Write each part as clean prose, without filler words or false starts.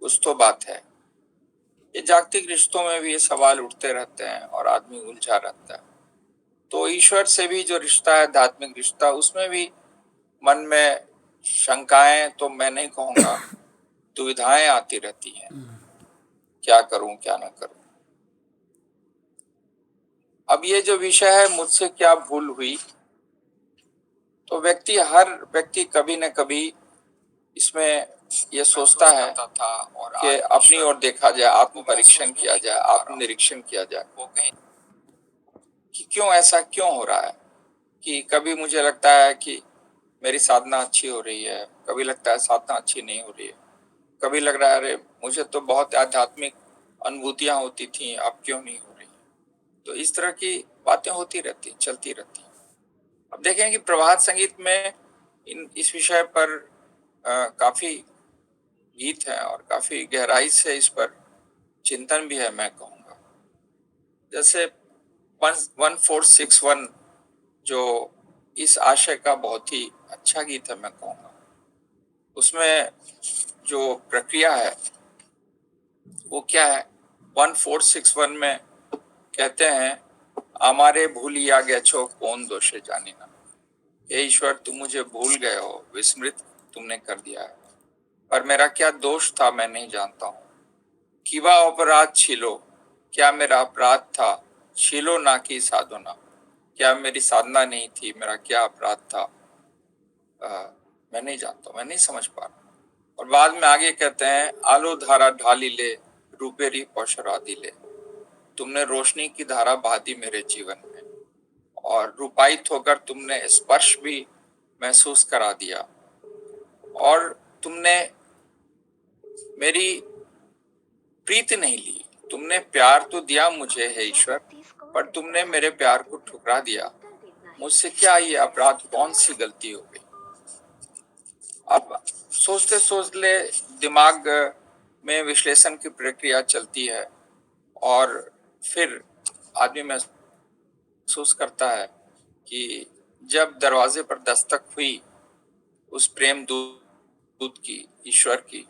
कुछ तो बात है। ये जागतिक रिश्तों में भी ये सवाल उठते रहते हैं और आदमी उलझा रहता है। तो ईश्वर से भी जो रिश्ता है, आध्यात्मिक रिश्ता, उसमें भी मन में शंकाएं तो मैं नहीं कहूंगा, दुविधाएं आती रहती हैं, क्या करूं क्या ना करूं। अब ये जो विषय है, मुझसे क्या भूल हुई, तो हर व्यक्ति कभी न कभी इसमें ये सोचता है कि अपनी ओर देखा जाए, आत्म परीक्षण किया जाए, आत्मनिरीक्षण किया जाए कि क्यों ऐसा क्यों हो रहा है। कि कभी मुझे लगता है कि मेरी साधना अच्छी हो रही है, कभी लगता है साधना अच्छी नहीं हो रही है, कभी लग रहा है अरे मुझे तो बहुत आध्यात्मिक अनुभूतियां होती थी, अब क्यों नहीं हो रही। तो इस तरह की बातें होती रहती, चलती रहती। अब देखें कि प्रभात संगीत में इस विषय पर काफी गीत है और काफी गहराई से इस पर चिंतन भी है, मैं कहूँगा। जैसे 1461 जो इस आशय का बहुत ही अच्छा गीत है, मैं कहूँगा। उसमें जो प्रक्रिया है वो क्या है, 1461 में कहते हैं, हमारे भूलिया गेछो कौन दोषे जाने ना। हे ईश्वर, तुम मुझे भूल गए हो, विस्मृत तुमने कर दिया है, पर मेरा क्या दोष था मैं नहीं जानता हूँ। किवा अपराध छिलो, क्या मेरा अपराध था, छिलो ना की साधना, क्या मेरी साधना नहीं थी, मेरा क्या अपराध था, मैं नहीं जानता, मैं नहीं समझ पा रहा। और बाद में आगे कहते हैं, आलो धारा ढाली ले, रूपेरी पौशरा दिले। तुमने रोशनी की धारा बहा दी मेरे जीवन में, और रूपायित होकर तुमने स्पर्श भी महसूस करा दिया, और तुमने मेरी प्रीति नहीं ली। तुमने प्यार तो दिया मुझे है ईश्वर, पर तुमने मेरे प्यार को ठुकरा दिया। मुझसे क्या ये अपराध, कौन सी गलती हो गई। अब सोचते सोचते दिमाग में विश्लेषण की प्रक्रिया चलती है, और फिर आदमी महसूस करता है कि जब दरवाजे पर दस्तक हुई उस प्रेम दूत की, ईश्वर की,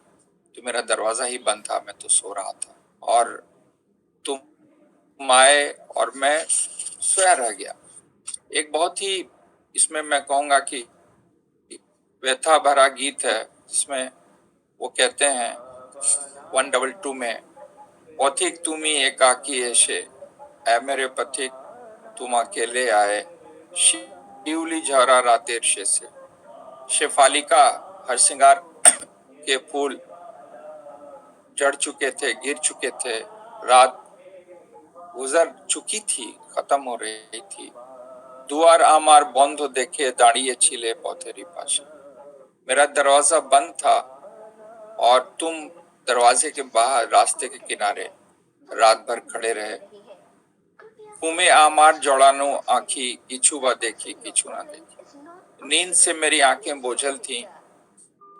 तो मेरा दरवाजा ही बंद था, मैं तो सो रहा था, और तुम आए और मैं सोया रह गया। एक बहुत ही, इसमें मैं कहूँगा कि व्यथा भरा गीत है, जिसमें वो कहते हैं 122 में, पथिक तुमी एकाकी ऐसे, ऐ मेरे पथिक तुम अकेले आए, शिवली झरा रातेर से। शेफालिका, हरसिंगार के फूल जड़ चुके थे, गिर चुके थे, रात गुजर चुकी थी, खत्म हो रही थी। दुआर आमार बंद देखे दाड़िए छिले पौधेरी पाशे। मेरा दरवाजा बंद था और तुम दरवाजे के बाहर रास्ते के किनारे रात भर खड़े रहे। कुमे आमार जोड़ानो आंखी, किछु व देखी किछु ना देखी। नींद से मेरी आंखें बोझल थी,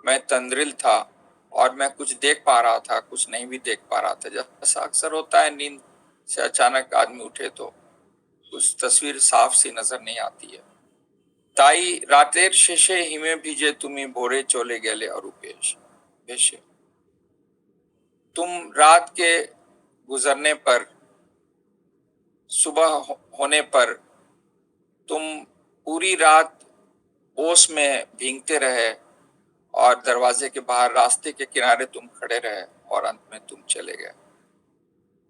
मैं तंद्रिल था, और मैं कुछ देख पा रहा था, कुछ नहीं भी देख पा रहा था। जैसा अक्सर होता है, नींद से अचानक आदमी उठे तो कुछ तस्वीर साफ सी नजर नहीं आती है। ताई रातेर शेषे हिमे भीजे तुम्ही भोरे चोले गेले अरूपेश भेषे। तुम रात के गुजरने पर, सुबह होने पर, तुम पूरी रात ओस में भीगते रहे, और दरवाजे के बाहर रास्ते के किनारे तुम खड़े रहे, और अंत में तुम चले गए।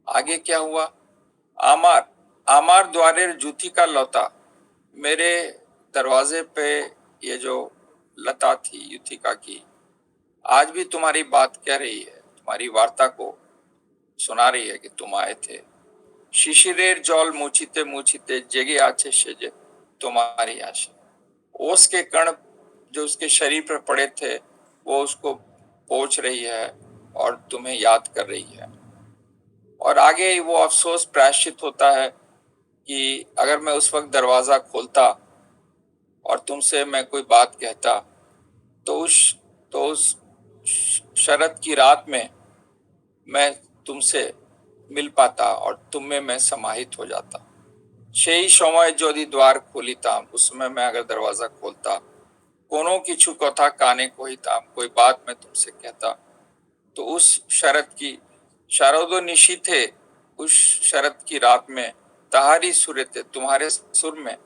आगे क्या हुआ, आमार आमार द्वारे जूती का लौता। मेरे दरवाजे पे ये जो लता थी युथिका की, आज भी तुम्हारी बात कह रही है, तुम्हारी वार्ता को सुना रही है कि तुम आए थे। शिशिरेर जल मुछिते मुछिते जेगे आछे सेजे तुम्हारी आशा। ओस के कण जो उसके शरीर पर पड़े थे, वो उसको पोंछ रही है और तुम्हें याद कर रही है। और आगे वो अफसोस प्रायश्चित होता है कि अगर मैं उस वक्त दरवाजा खोलता और तुमसे मैं कोई बात कहता, तो उस शरद की रात में मैं तुमसे मिल पाता और तुम में मैं समाहित हो जाता। সেই সময় যদি দ্বার খুলিতাম, उस समय मैं अगर दरवाजा खोलता, कोनो किछु कथा काने कहिताम, कोई बात मैं तुमसे कहता, तो उस शरद की शारदो निशी थे, उस शरद की रात में तहारी सुर थे, तुम्हारे सुर में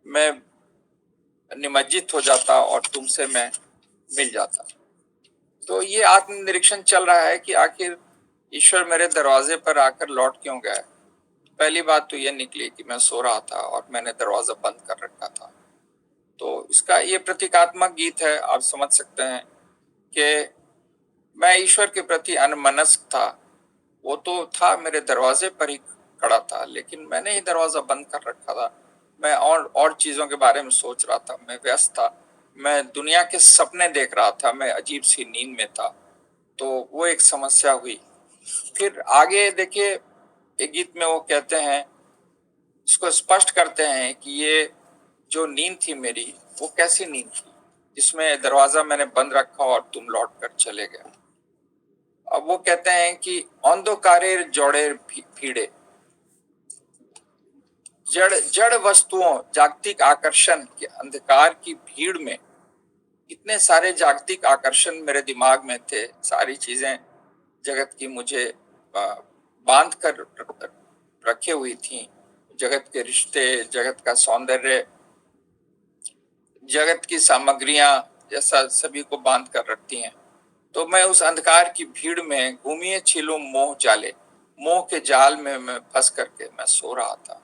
मैं निमज्जित हो जाता और तुमसे मैं मिल जाता। तो ये आत्मनिरीक्षण चल रहा है कि आखिर ईश्वर मेरे दरवाजे पर आकर लौट क्यों गया। पहली बात तो ये निकली कि मैं सो रहा था और मैंने दरवाजा बंद कर रखा था। तो इसका ये प्रतीकात्मक गीत है, आप समझ सकते हैं कि मैं ईश्वर के प्रति अनमनस्क था। वो तो था मेरे दरवाजे पर ही खड़ा था, लेकिन मैंने ही दरवाजा बंद कर रखा था। मैं और चीजों के बारे में सोच रहा था, मैं व्यस्त था, मैं दुनिया के सपने देख रहा था, मैं अजीब सी नींद में था। तो वो एक समस्या हुई। फिर आगे देखिए, एक गीत में वो कहते हैं, इसको स्पष्ट करते हैं कि ये जो नींद थी मेरी, वो कैसी नींद थी जिसमें दरवाजा मैंने बंद रखा और तुम लौट कर चले गए। अब वो कहते हैं कि अंधकारेर जोड़े भीड़े, जड़ जड़ वस्तुओं, जागतिक आकर्षण के अंधकार की भीड़ में इतने सारे जागतिक आकर्षण मेरे दिमाग में थे, सारी चीजें जगत की मुझे बांध कर रखे हुई थी। जगत के रिश्ते, जगत का सौंदर्य, जगत की सामग्रियां, जैसा सभी को बांध कर रखती हैं। तो मैं उस अंधकार की भीड़ में घूमिए छिलो मोह जाले, मोह के जाल में मैं फंस करके मैं सो रहा था।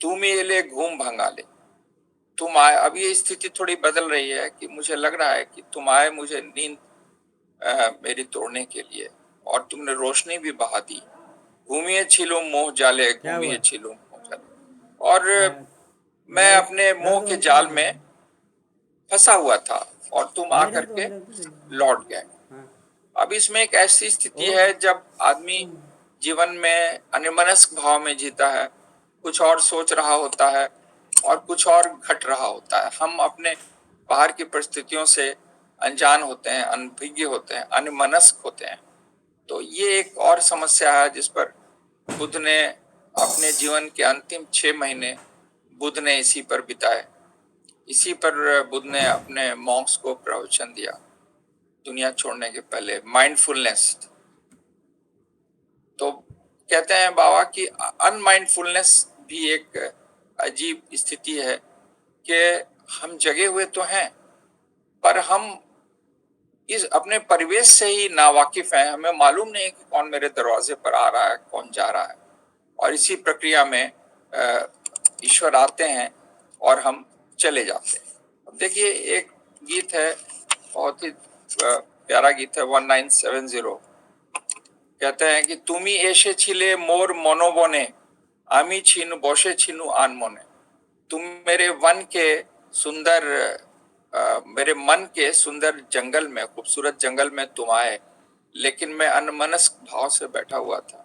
तुम ये ले घूम भंगाले, तुम आए। अब ये स्थिति थोड़ी बदल रही है कि मुझे लग रहा है कि तुम आए मुझे नींद मेरी तोड़ने के लिए, और तुमने रोशनी भी बहा दी। घूमिए छिलो मोह जाले, क्या हुआ? घूमिए छिलो मोह जाले। और मैं दर्द अपने मोह दर्द के होता जाल है में क्या? फंसा हुआ था और तुम मेरे आकर तो के मेरे तो लौट गए। हाँ। अब इसमें एक ऐसी स्थिति ओ है जब आदमी जीवन में अन्यमनस्क भाव में जीता है, कुछ और सोच रहा होता है और कुछ और घट रहा होता है। हम अपने बाहर की परिस्थितियों से अनजान होते हैं, अनभिज्ञ होते हैं, अन्यमनस्क होते हैं। तो ये एक और समस्या है जिस पर बुद्ध ने अपने जीवन के अंतिम 6 महीने बुद्ध ने इसी पर बिताए। इसी पर बुद्ध ने अपने मॉन्क्स को प्रवचन दिया दुनिया छोड़ने के पहले, माइंडफुलनेस। तो कहते हैं बाबा कि अनमाइंडफुलनेस भी एक अजीब स्थिति है कि हम जगे हुए तो हैं, पर हम इस अपने परिवेश से ही नावाकिफ हैं। हमें मालूम नहीं है कि कौन मेरे दरवाजे पर आ रहा है, कौन जा रहा है। और इसी प्रक्रिया में ईश्वर आते हैं और हम चले जाते हैं। अब देखिए, एक गीत है, बहुत ही प्यारा गीत है, 1970। कहते हैं कि तुमी एसे छिले मोर मनोबने, आमी छीनु बसे छीनु आनमने। तुम मेरे वन के सुंदर मेरे मन के सुंदर जंगल में, खूबसूरत जंगल में तुम आए, लेकिन मैं अनमनस्क भाव से बैठा हुआ था।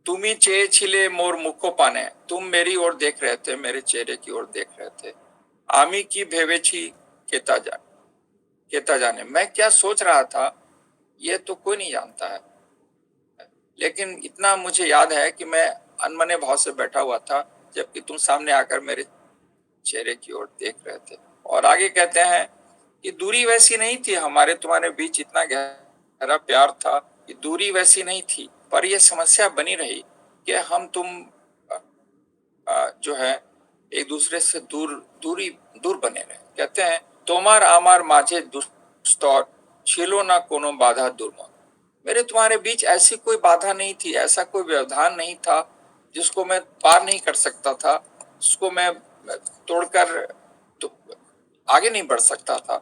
तुम ही चेये छिले मोर मुखो पाने, तुम मेरी ओर देख रहे थे, मेरे चेहरे की ओर देख रहे थे। आमी की भेवेची केता जाने, मैं क्या सोच रहा था ये तो कोई नहीं जानता है, लेकिन इतना मुझे याद है कि मैं अनमने भाव से बैठा हुआ था, जबकि तुम सामने आकर मेरे चेहरे की ओर देख रहे थे। और आगे कहते हैं कि दूरी वैसी नहीं थी, हमारे तुम्हारे बीच इतना गहरा प्यार था कि दूरी वैसी नहीं थी, पर यह समस्या बनी रही कि हम तुम जो है एक दूसरे से दूर बने रहे। कहते हैं, तोमार आमार माझे दुस्तौर छिलो ना कोनो बाधा दुर्मत। मेरे तुम्हारे बीच ऐसी कोई बाधा नहीं थी, ऐसा कोई व्यवधान नहीं था जिसको मैं पार नहीं कर सकता था, जिसको मैं तोड़कर तो आगे नहीं बढ़ सकता था।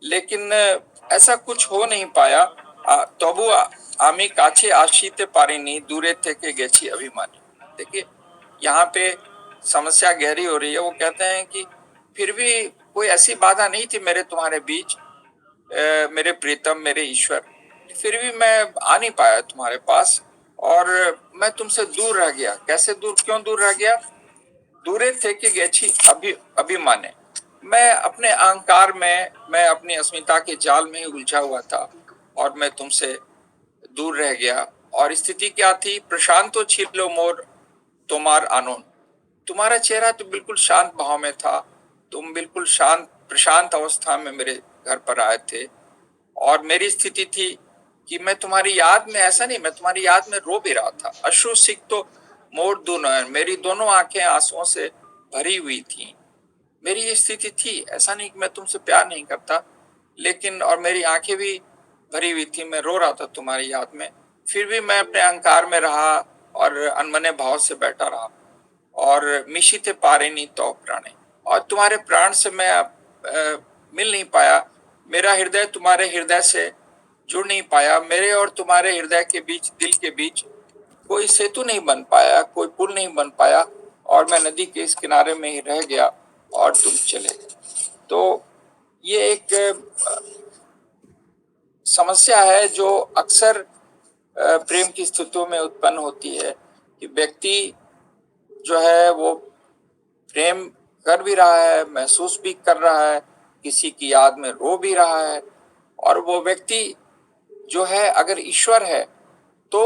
लेकिन ऐसा कुछ हो नहीं पाया। तबु आमी काछे आशीते पारिनी दूरे थे के गेछी अभिमानी। देखिए, यहाँ पे समस्या गहरी हो रही है। वो कहते हैं कि फिर भी कोई ऐसी बाधा नहीं थी मेरे तुम्हारे बीच, मेरे प्रीतम, मेरे ईश्वर, फिर भी मैं आ नहीं पाया तुम्हारे पास और मैं तुमसे दूर रह गया। कैसे दूर, क्यों दूर रह गया? दूरे थे कि गेछी अभिमाने, मैं अपने अहंकार में, मैं अपनी अस्मिता के जाल में ही उलझा हुआ था और मैं तुमसे दूर रह गया। और स्थिति क्या थी? प्रशांतो छिलो मोर तुम्हार आनोन, तुम्हारा चेहरा तो बिल्कुल शांत भाव में था, तुम बिल्कुल शांत प्रशांत अवस्था में मेरे घर पर आए थे। और मेरी स्थिति थी कि मैं तुम्हारी याद में, ऐसा नहीं, मैं तुम्हारी याद में रो भी रहा था। अश्रु सिक्त मोर दो नयन, मेरी दोनों आंखें आंसुओं से भरी हुई थी। मेरी ये स्थिति थी, ऐसा नहीं कि मैं तुमसे प्यार नहीं करता, लेकिन और मेरी आंखें भी भरी हुई थी, मैं रो रहा था तुम्हारी याद में। फिर भी मैं अपने अहंकार में रहा और अनमने भाव से बैठा रहा, और मिशिते पारिणी तो प्राणे, और तुम्हारे प्राण से मैं मिल नहीं पाया। मेरा हृदय तुम्हारे हृदय से जुड़ नहीं पाया। मेरे और तुम्हारे हृदय के बीच, दिल के बीच कोई सेतु नहीं बन पाया, कोई पुल नहीं बन पाया, और मैं नदी के इस किनारे में ही रह गया और तुम चले गए। तो ये एक समस्या है जो अक्सर प्रेम की स्थितियों में उत्पन्न होती है, कि व्यक्ति जो है वो प्रेम कर भी रहा है, महसूस भी कर रहा है, किसी की याद में रो भी रहा है, और वो व्यक्ति जो है अगर ईश्वर है तो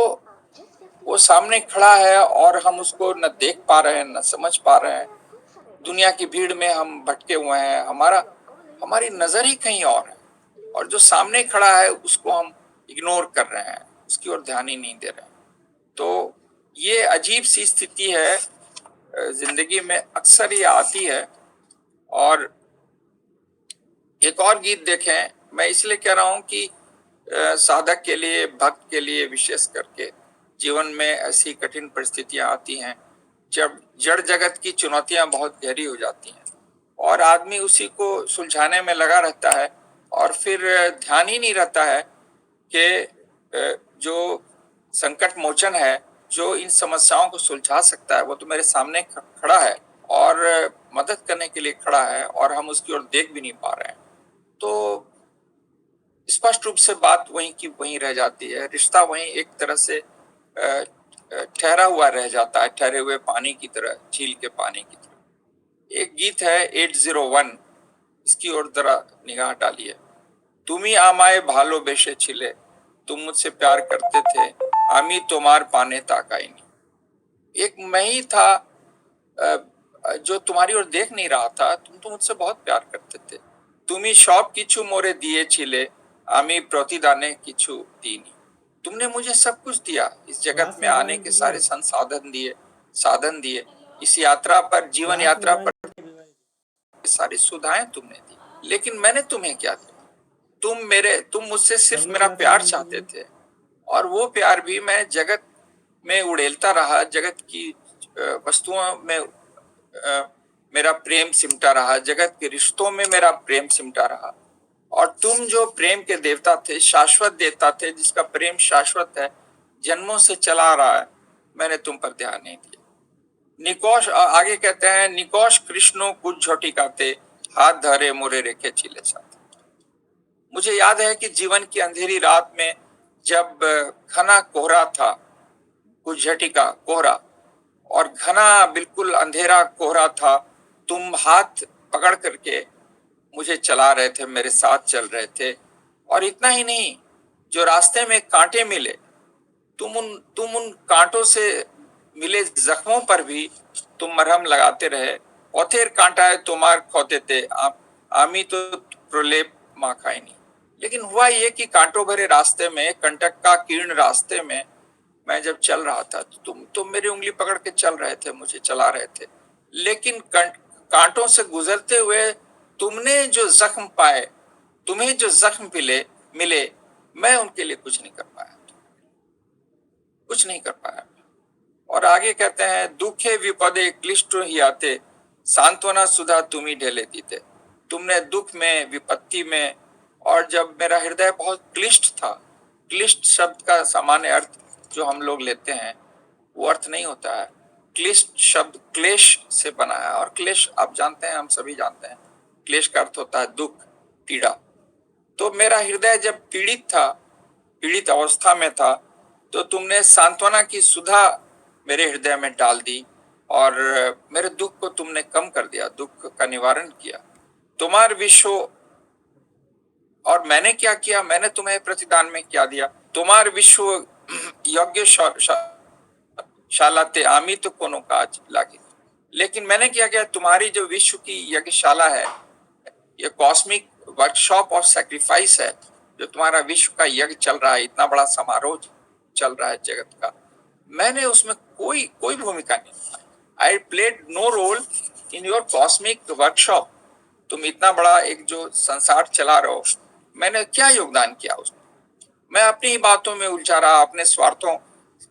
वो सामने खड़ा है और हम उसको न देख पा रहे हैं, न समझ पा रहे हैं। दुनिया की भीड़ में हम भटके हुए हैं, हमारी नजर ही कहीं और है, और जो सामने खड़ा है उसको हम इग्नोर कर रहे हैं, उसकी ओर ध्यान ही नहीं दे रहे हैं। तो ये अजीब सी स्थिति है, जिंदगी में अक्सर ये आती है। और एक और गीत देखें, मैं इसलिए कह रहा हूं कि साधक के लिए, भक्त के लिए विशेष करके जीवन में ऐसी कठिन परिस्थितियां आती हैं जब जड़ जगत की चुनौतियां बहुत गहरी हो जाती हैं, और आदमी उसी को सुलझाने में लगा रहता है, और फिर ध्यान ही नहीं रहता है कि जो संकट मोचन है, जो इन समस्याओं को सुलझा सकता है, वो तो मेरे सामने खड़ा है और मदद करने के लिए खड़ा है, और हम उसकी ओर देख भी नहीं पा रहे हैं। तो स्पष्ट रूप से बात वहीं की वहीं रह जाती है, रिश्ता वहीं एक तरह से ठहरा हुआ रह जाता है, ठहरे हुए पानी की तरह, झील के पानी की तरह। एक गीत है 801, इसकी ओर जरा निगाह डालिए। तुम ही आमाए भालो बेशे छिले, तुम मुझसे प्यार करते थे, आमी तुम्हार पाने ताकाई नहीं। एक मैं ही था जो तुम्हारी ओर देख नहीं रहा था, तुम तो मुझसे बहुत प्यार करते थे। तुम ही सौंप किछु मोरे दिए छिले, आमी प्रतिदाने किछु दीनी। तुमने मुझे सब कुछ दिया, इस जगत में आने के सारे संसाधन दिए, साधन दिए, इस यात्रा पर, जीवन यात्रा पर सारी सुविधाएं तुमने दी, लेकिन मैंने तुम्हें क्या दिया? तुम मुझसे सिर्फ मेरा प्यार चाहते थे, और वो प्यार भी मैं जगत में उड़ेलता रहा, जगत की वस्तुओं में मेरा प्रेम सिमटा रहा, जगत के रिश्तों में मेरा प्रेम सिमटा रहा। और तुम जो प्रेम के देवता थे, शाश्वत देवता थे, जिसका प्रेम शाश्वत है, जन्मों से चला आ रहा है, मैंने तुम पर ध्यान नहीं दिया। निकोश आगे कहते हैं, निकोश कृष्णो कुछ झोटिकाते, हाथ धरे मोरे रेखे चिले साथ। मुझे याद है कि जीवन की अंधेरी रात में जब घना कोहरा था, कुछ झटिका कोहरा, और घना बिल्कुल अंधेरा कोहरा था, तुम हाथ पकड़ करके मुझे चला रहे थे, मेरे साथ चल रहे थे। और इतना ही नहीं, जो रास्ते में कांटे मिले, तुम उन कांटों से मिले जख्मों पर भी तुम मरहम लगाते रहे। पथेर कांटा है तुम्हार खोते थे, आमी तो प्रलेप माँ खाई नहीं। लेकिन हुआ ये कि कांटों भरे रास्ते में, कंटक का कीर्ण रास्ते में मैं जब चल रहा था, तो तुम मेरी उंगली पकड़ के चल रहे थे, मुझे चला रहे थे। लेकिन कांटों से गुजरते हुए तुमने जो जख्म पाए, तुम्हें जो जख्म मिले, मैं उनके लिए कुछ नहीं कर पाया, कुछ नहीं कर पाया। और आगे कहते हैं, दुखे विपदे क्लिष्ट ही आते, सांत्वना सुधा तुम ही ढेले दीते। तुमने दुख में, विपत्ति में, और जब मेरा हृदय बहुत क्लिष्ट था, क्लिष्ट शब्द का सामान्य अर्थ जो हम लोग लेते हैं वो अर्थ नहीं होता है। क्लिष्ट शब्द क्लेश से बना है, और क्लेश आप जानते हैं, हम सभी जानते हैं, क्लेश का अर्थ होता है दुख, पीड़ा। तो मेरा हृदय जब पीड़ित था, पीड़ित अवस्था में था, तो तुमने सांत्वना की सुधा मेरे हृदय में डाल दी, और मेरे दुख को तुमने कम कर दिया, दुख का निवारण किया। तुम्हार विश्व, और मैंने क्या किया? मैंने तुम्हें प्रतिदान में क्या दिया? तुम्हार विश्व योग्य शालाते आमी तो कोनो काज लागे। लेकिन मैंने क्या किया? तुम्हारी जो विश्व की यज्ञशाला है, ये कॉस्मिक वर्कशॉप ऑफ सैक्रिफाइस है, जो तुम्हारा विश्व का यज्ञ चल रहा है, इतना बड़ा समारोह चल रहा है जगत का, मैंने उसमें कोई कोई भूमिका नहीं निभाई। I played no role in your cosmic workshop. तुम इतना बड़ा एक जो संसार चला रहे हो, मैंने क्या योगदान किया उसमें? मैं अपनी ही बातों में उलझा रहा, अपने स्वार्थों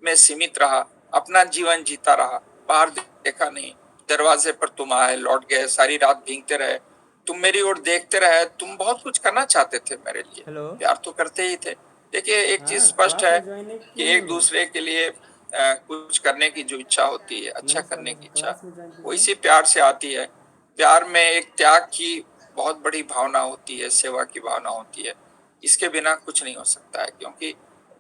में सीमित रहा, अपना जीवन जीता रहा, बाहर देखा नहीं। दरवाजे पर तुम आए, लौट गए, सारी रात भीगते रहे, तुम मेरी ओर देखते रहे। तुम बहुत कुछ करना चाहते थे मेरे लिए, हेलो। प्यार तो करते ही थे। देखिए, एक चीज हाँ, स्पष्ट क्लास है में ज्वाइन कि क्यों नहीं एक हुआ? दूसरे के लिए कुछ करने की जो इच्छा होती है, अच्छा नहीं सर, करने की इच्छा, क्लास में ज्वाइन वो कीजिए। इसी प्यार से आती है। प्यार में एक त्याग की बहुत बड़ी भावना होती है, सेवा की भावना होती है। इसके बिना कुछ नहीं हो सकता है, क्योंकि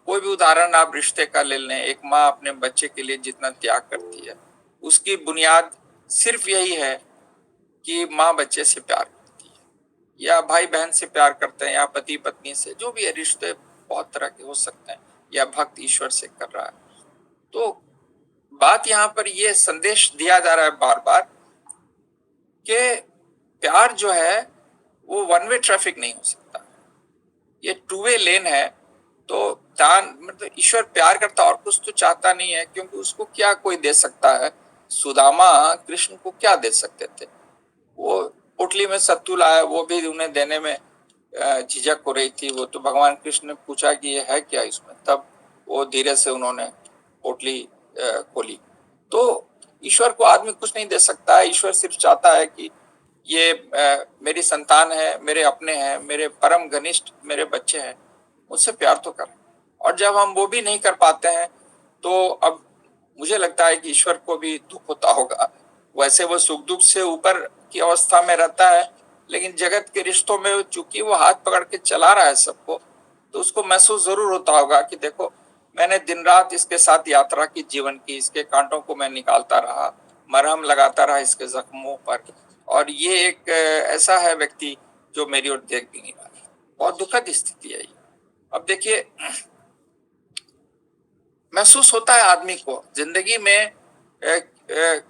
कोई भी उदाहरण आप रिश्ते का ले लें, एक माँ अपने बच्चे के लिए जितना त्याग करती है, उसकी बुनियाद सिर्फ यही है कि माँ बच्चे से प्यार करती है, या भाई बहन से प्यार करते हैं, या पति पत्नी से, जो भी है रिश्ते बहुत तरह के हो सकते हैं, या भक्त ईश्वर से कर रहा है। तो बात यहाँ पर ये संदेश दिया जा रहा है बार बार कि प्यार जो है वो वन वे ट्रैफिक नहीं हो सकता, ये टू वे लेन है। तो दान मतलब ईश्वर प्यार करता और कुछ तो चाहता नहीं है, क्योंकि उसको क्या कोई दे सकता है? सुदामा कृष्ण को क्या दे सकते थे? वो पोटली में सत्तू लाया, वो भी उन्हें देने में झिझक हो रही थी। वो तो भगवान कृष्ण ने पूछा कि ये है क्या इसमें, तब वो धीरे से उन्होंने पोटली खोली। तो ईश्वर को आदमी कुछ नहीं दे सकता है, ईश्वर सिर्फ चाहता है कि ये मेरी संतान है, मेरे अपने हैं, मेरे परम घनिष्ठ मेरे बच्चे हैं, मुझसे प्यार तो करें। और जब हम वो भी नहीं कर पाते हैं, तो अब मुझे लगता है कि ईश्वर को भी दुख होता होगा। वैसे वो सुख दुख से ऊपर की अवस्था में रहता है, लेकिन जगत के रिश्तों में चूंकि वो हाथ पकड़ के चला रहा है सबको, तो उसको महसूस जरूर होता होगा कि देखो, मैंने दिन रात इसके साथ यात्रा की, जीवन की, इसके कांटों को मैं निकालता रहा, मरहम लगाता रहा इसके जख्मों पर, और ये एक ऐसा है व्यक्ति जो मेरी ओर देख भी नहीं रहा है। बहुत दुखद स्थिति है ये। अब देखिए, महसूस होता है आदमी को जिंदगी में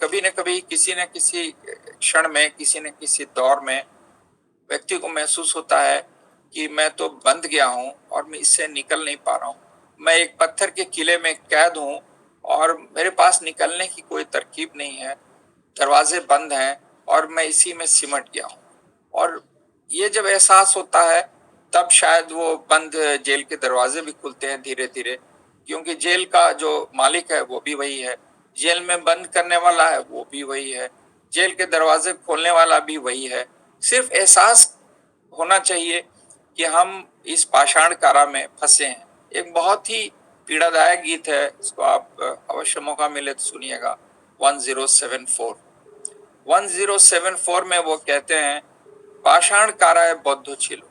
कभी न कभी, किसी न किसी क्षण में, किसी न किसी दौर में व्यक्ति को महसूस होता है कि मैं तो बंध गया हूं और मैं इससे निकल नहीं पा रहा हूं। मैं एक पत्थर के किले में कैद हूं और मेरे पास निकलने की कोई तरकीब नहीं है, दरवाजे बंद हैं और मैं इसी में सिमट गया हूं। और ये जब एहसास होता है, तब शायद वो बंद जेल के दरवाजे भी खुलते हैं धीरे धीरे, क्योंकि जेल का जो मालिक है वो भी वही है, जेल में बंद करने वाला है वो भी वही है, जेल के दरवाजे खोलने वाला भी वही है। सिर्फ एहसास होना चाहिए कि हम इस पाषाण कारा में फंसे हैं। एक बहुत ही पीड़ादायक गीत है, इसको आप अवश्य मौका मिले तो सुनिएगा, 1074। 1074 में वो कहते हैं, पाषाण काराय बद्ध छिलो।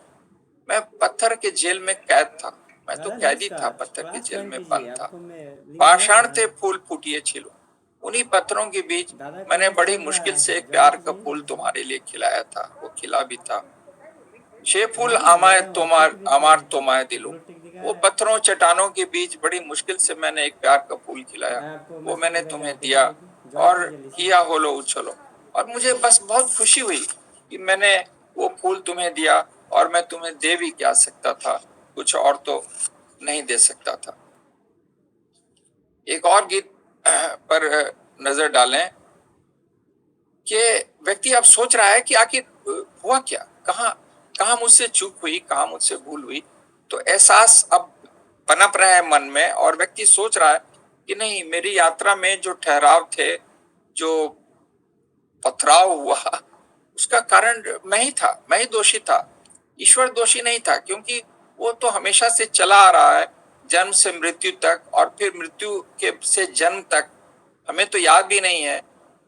मैं पत्थर के जेल में कैद था, मैं तो दादा कैदी था, नमस्कार, पत्थर के क्लास जेल ज्वाइन में कीजिए, बंद था। आपको मैं लिंक दिया पाषाण था। थे फूल फूटिए छिलो, उन्हीं पत्थरों के बीच दादा मैंने क्लास बड़ी चल रहा मुश्किल से है, एक ज्वाइन प्यार का कीजिए फूल जल्दी से। तुम्हारे लिए खिलाया था, वो खिला भी था। छह फूल हाँ मैं दे आमाय रहा हूँ, आपको तोमार भी दिख रहा अमार है। तोमाय दिलो। ब्लू टिक दिखा वो रहा है। पत्थरों चट्टानों के बीच बड़ी मुश्किल से मैंने एक प्यार का फूल खिलाया, मैं आपको वो मैसेज मैंने में भेजा तुम्हें हूँ, दिया, देखिए देखिए, ज्वाइन और कीजिए जल्दी से। किया होलो उछलो। और मुझे बस बहुत खुशी हुई कि मैंने वो फूल तुम्हें दिया, और मैं तुम्हें दे भी क्या सकता था, कुछ और तो नहीं दे सकता था। एक और गीत पर नजर डालें कि व्यक्ति अब सोच रहा है कि आखिर हुआ क्या, कहाँ कहाँ मुझसे चूक हुई, कहाँ मुझसे भूल हुई। तो एहसास अब पनप रहा है मन में, और व्यक्ति सोच रहा है कि नहीं, मेरी यात्रा में जो ठहराव थे, जो पथराव हुआ, उसका कारण मैं ही था, मैं ही दोषी था। ईश्वर दोषी नहीं था, क्योंकि वो तो हमेशा से चला आ रहा है, जन्म से मृत्यु तक, और फिर मृत्यु के से जन्म तक। हमें तो याद भी नहीं है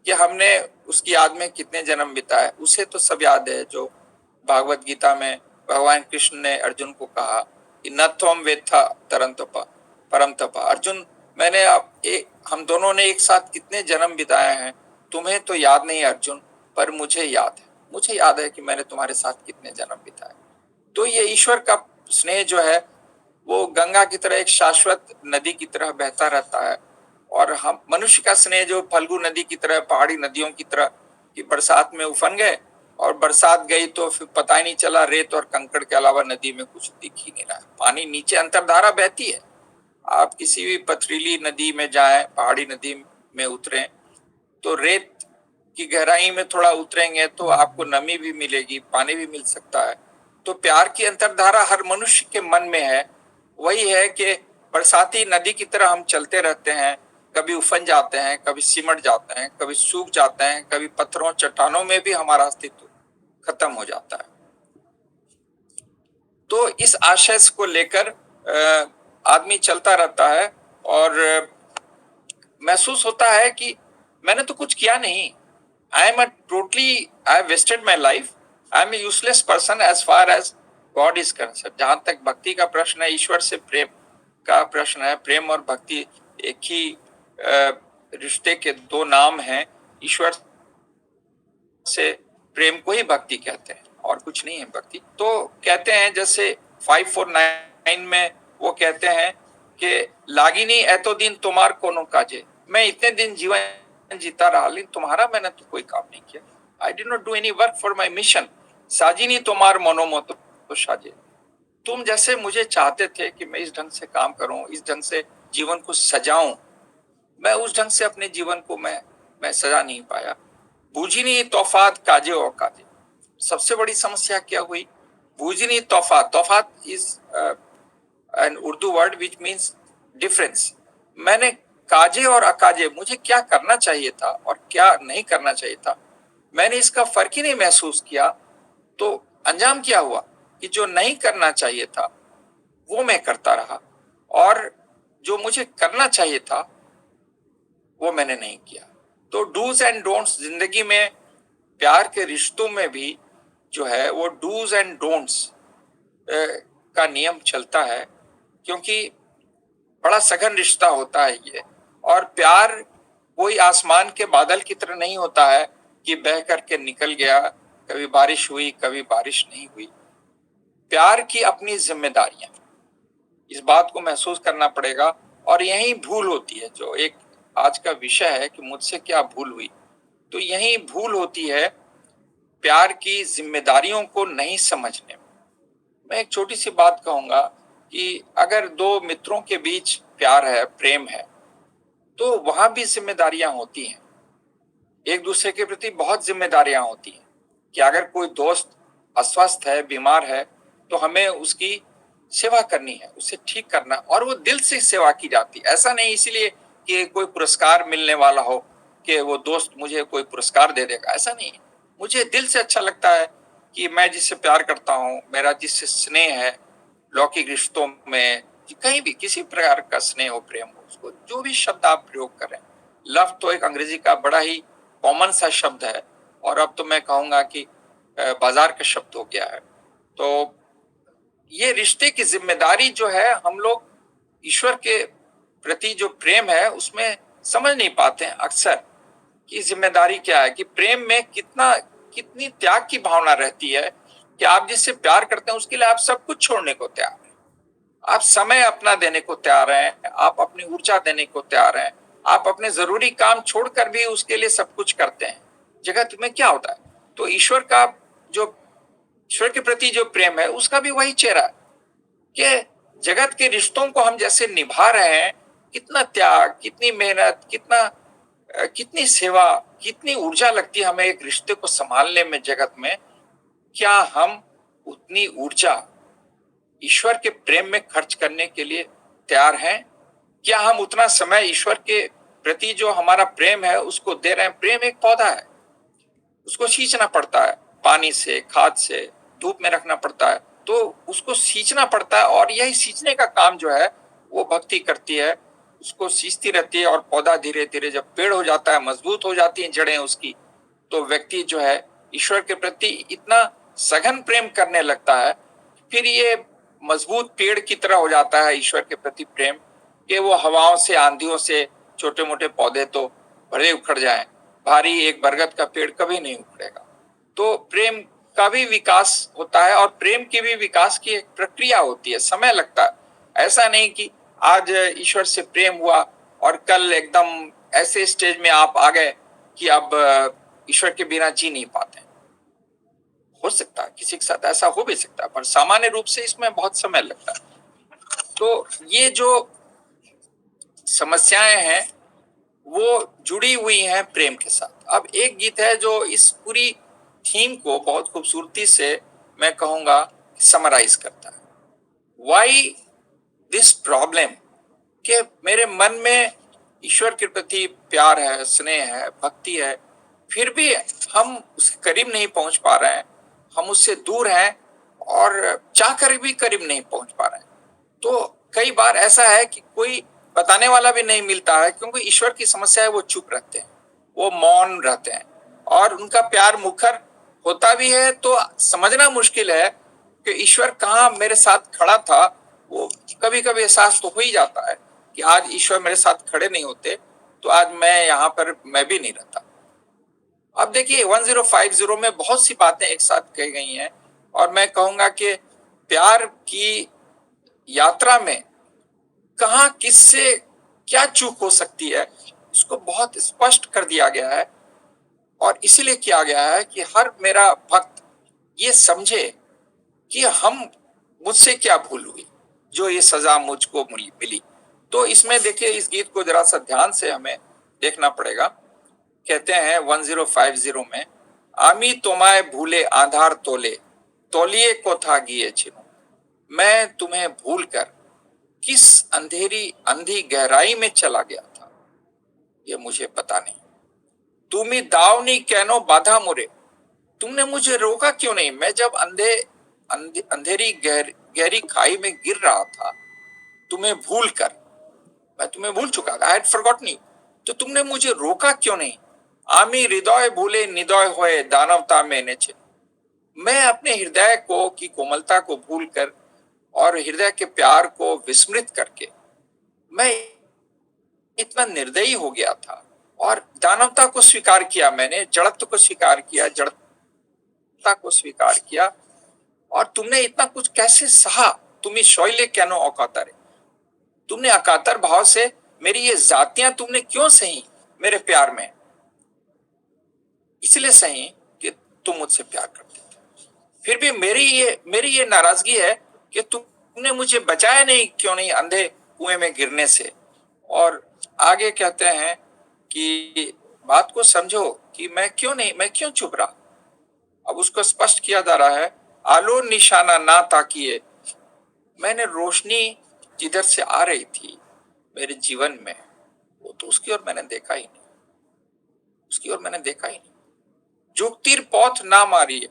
कि हमने उसकी याद में कितने जन्म बिताए। उसे तो सब याद है, जो भागवत गीता में भगवान कृष्ण ने अर्जुन को कहा कि न त्वम वेत्था तरंतपा परम तपा। अर्जुन, मैंने हम दोनों ने एक साथ कितने जन्म बिताए हैं, तुम्हें तो याद नहीं अर्जुन, पर मुझे याद है, मुझे याद है कि मैंने तुम्हारे साथ कितने जन्म बिताए। तो ये ईश्वर का स्नेह जो है, वो गंगा की तरह एक शाश्वत नदी की तरह बहता रहता है, और हम मनुष्य का स्नेह जो फल्गु नदी की तरह, पहाड़ी नदियों की तरह, कि बरसात में उफन गए और बरसात गई तो फिर पता ही नहीं चला, रेत और कंकड़ के अलावा नदी में कुछ दिख ही नहीं रहा। पानी नीचे अंतर्धारा बहती है। आप किसी भी पथरीली नदी में जाएं, पहाड़ी नदी में उतरें, तो रेत की गहराई में थोड़ा उतरेंगे तो आपको नमी भी मिलेगी, पानी भी मिल सकता है। तो प्यार की अंतर्धारा हर मनुष्य के मन में है। वही है कि बरसाती नदी की तरह हम चलते रहते हैं, कभी उफन जाते हैं, कभी सिमट जाते हैं, कभी सूख जाते हैं, कभी पत्थरों चट्टानों में भी हमारा अस्तित्व खत्म हो जाता है। तो इस आशय को लेकर आदमी चलता रहता है और महसूस होता है कि मैंने तो कुछ किया नहीं, I am I have wasted my life, I am a useless person as far as God is concern. जहां तक भक्ति का प्रश्न है, ईश्वर से प्रेम का प्रश्न है, प्रेम और भक्ति एक ही रिश्ते के दो नाम हैं। ईश्वर से प्रेम को ही भक्ति कहते हैं और कुछ नहीं है भक्ति। तो कहते हैं जैसे 549 में वो कहते हैं कि लागिनी एतो दिन तुम्हार कोनो काजे, मैं इतने दिन जीवन जीता रहा लेकिन तुम्हारा मैंने तो कोई काम नहीं किया। I did not do any work for my mission, साजिनी तुम्हार मनोमत तो साजे। तुम जैसे मुझे चाहते थे कि मैं इस ढंग से काम करूं, इस ढंग से जीवन को सजाऊं, मैं उस ढंग से अपने जीवन को मैं सजा नहीं पाया। बूझी तौफात काजे और काजे। सबसे बड़ी समस्या क्या हुई? बूझी तौफात, तौफात is an Urdu word which means difference. मैंने काजे और अकाजे, मुझे क्या करना चाहिए था और क्या नहीं करना चाहिए था, मैंने इसका फर्क ही नहीं महसूस किया। तो अंजाम क्या हुआ कि जो नहीं करना चाहिए था वो मैं करता रहा और जो मुझे करना चाहिए था वो मैंने नहीं किया। तो डूज एंड डोंट्स जिंदगी में, प्यार के रिश्तों में भी जो है वो डूज एंड डोंट्स का नियम चलता है, क्योंकि बड़ा सघन रिश्ता होता है ये। और प्यार कोई आसमान के बादल की तरह नहीं होता है कि बह करके निकल गया, कभी बारिश हुई कभी बारिश नहीं हुई। प्यार की अपनी जिम्मेदारियां, इस बात को महसूस करना पड़ेगा। और यही भूल होती है, जो एक आज का विषय है कि मुझसे क्या भूल हुई, तो यही भूल होती है प्यार की जिम्मेदारियों को नहीं समझने में। मैं एक छोटी सी बात कहूंगा कि अगर दो मित्रों के बीच प्यार है, प्रेम है, तो वहां भी जिम्मेदारियां होती हैं, एक दूसरे के प्रति बहुत जिम्मेदारियां होती हैं। कि अगर कोई दोस्त अस्वस्थ है, बीमार है, तो हमें उसकी सेवा करनी है, उसे ठीक करना, और वो दिल से सेवा की जाती है। ऐसा नहीं इसलिए कि कोई पुरस्कार मिलने वाला हो कि वो दोस्त मुझे कोई पुरस्कार दे देगा, ऐसा नहीं। मुझे दिल से अच्छा लगता है कि मैं जिससे प्यार करता हूँ, मेरा जिससे स्नेह है, लौकिक रिश्तों में कहीं भी किसी प्रकार का स्नेह हो, प्रेम हो, उसको जो भी शब्द आप प्रयोग करें, लव तो एक अंग्रेजी का बड़ा ही कॉमन सा शब्द है और अब तो मैं कहूंगा कि बाजार का शब्द हो गया है। तो ये रिश्ते की जिम्मेदारी जो है, हम लोग ईश्वर के प्रति जो प्रेम है उसमें समझ नहीं पाते हैं अक्सर कि जिम्मेदारी क्या है, कि प्रेम में कितनी त्याग की भावना रहती है कि आप जिससे प्यार करते हैं उसके लिए आप सब कुछ छोड़ने को तैयार हैं, आप समय अपना देने को तैयार हैं, आप अपनी ऊर्जा देने को तैयार हैं, आप अपने जरूरी काम छोड़कर भी उसके लिए सब कुछ करते हैं। जगत में क्या होता है? तो ईश्वर के प्रति जो प्रेम है उसका भी वही चेहरा है कि जगत के रिश्तों को हम जैसे निभा रहे हैं, कितना त्याग, कितनी मेहनत, कितनी सेवा, कितनी ऊर्जा लगती है हमें एक रिश्ते को संभालने में जगत में। क्या हम उतनी ऊर्जा ईश्वर के प्रेम में खर्च करने के लिए तैयार हैं? क्या हम उतना समय ईश्वर के प्रति जो हमारा प्रेम है उसको दे रहे हैं? प्रेम एक पौधा है, उसको सींचना पड़ता है, पानी से, खाद से, धूप में रखना पड़ता है, तो उसको सींचना पड़ता है। और यही सींचने का काम जो है वो भक्ति करती है, उसको सींचती रहती है। और पौधा धीरे धीरे जब पेड़ हो जाता है, मजबूत हो जाती है जड़ें उसकी, तो व्यक्ति जो है ईश्वर के प्रति इतना सघन प्रेम करने लगता है, फिर ये मजबूत पेड़ की तरह हो जाता है ईश्वर के प्रति प्रेम, कि वो हवाओं से, आंधियों से छोटे मोटे पौधे तो भले उखड़ जाएं, भारी एक बरगद का पेड़ कभी नहीं उखड़ेगा। तो प्रेम का भी विकास होता है और प्रेम की भी विकास की एक प्रक्रिया होती है, समय लगता है। ऐसा नहीं कि आज ईश्वर से प्रेम हुआ और कल एकदम ऐसे स्टेज में आप आ गए कि अब ईश्वर के बिना जी नहीं पाते। हो सकता है, किसी के साथ ऐसा हो भी सकता है, पर सामान्य रूप से इसमें बहुत समय लगता है। तो ये जो समस्याएं हैं वो जुड़ी हुई हैं प्रेम के साथ। अब एक गीत है जो इस पूरी थीम को बहुत खूबसूरती से, मैं कहूंगा, समराइज करता है। वाई दिस प्रॉब्लम, कि मेरे मन में ईश्वर के प्रति प्यार है, स्नेह है, भक्ति है, फिर भी हम उसके करीब नहीं पहुंच पा रहे हैं, हम उससे दूर हैं और चाहकर भी करीब नहीं पहुंच पा रहे हैं। तो कई बार ऐसा है कि कोई बताने वाला भी नहीं मिलता है, क्योंकि ईश्वर की समस्या है, वो चुप रहते हैं, वो मौन रहते हैं, और उनका प्यार मुखर होता भी है तो समझना मुश्किल है कि ईश्वर कहाँ मेरे साथ खड़ा था। वो कभी कभी एहसास तो हो ही जाता है कि आज ईश्वर मेरे साथ खड़े नहीं होते तो आज मैं यहाँ पर मैं भी नहीं रहता। अब देखिए 1050 में बहुत सी बातें एक साथ कही गई हैं, और मैं कहूंगा कि प्यार की यात्रा में कहाँ किससे क्या चूक हो सकती है इसको बहुत स्पष्ट कर दिया गया है। और इसीलिए किया गया है कि हर मेरा भक्त ये समझे कि हम मुझसे क्या भूल हुई जो ये सजा मुझको मिली। तो इसमें देखिए, इस गीत को जरा सा ध्यान से हमें देखना पड़ेगा। कहते हैं 1050 में, आमी तोमाय भूले आधार तोले, तौलिए को था गिए छिनु, मैं तुम्हें भूलकर किस अंधेरी अंधी गहराई में चला गया था ये मुझे पता नहीं। तुम्ही दावनी कैनो बाधा मुरे, तुमने मुझे रोका क्यों नहीं। मैं जब अंधेरी गहरी खाई में गिर रहा था, तुम्हें भूल कर, मैं तुम्हें भूल चुका था, आई हैड फॉरगॉटन यू, तो तुमने मुझे रोका क्यों नहीं। आमी हृदय भूले निदय होए दानवता में नेचे, मैं अपने हृदय को की कोमलता को भूलकर और हृदय के प्यार को विस्मृत करके मैं इतना निर्दयी हो गया था और दानवता को स्वीकार किया, मैंने जड़त्व को स्वीकार किया, जड़ता को स्वीकार किया, और तुमने इतना कुछ कैसे सहा। तुम्हें शौल्य कैनो औकातर, तुमने अकातर भाव से मेरी ये जातियां तुमने क्यों सही मेरे प्यार में। इसलिए सही कि तुम मुझसे प्यार करते थे। फिर भी मेरी ये नाराजगी है कि तुमने मुझे बचाया नहीं, क्यों नहीं अंधे कुएं में गिरने से। और आगे कहते हैं कि बात को समझो कि मैं क्यों चुप रहा। अब उसको स्पष्ट किया जा रहा है, आलो निशाना ना ताकिए, मैंने रोशनी जिधर से आ रही थी मेरे जीवन में, वो तो उसकी ओर मैंने देखा ही नहीं, उसकी ओर मैंने देखा ही नहीं। जुक्तिर पौथ ना मारिए,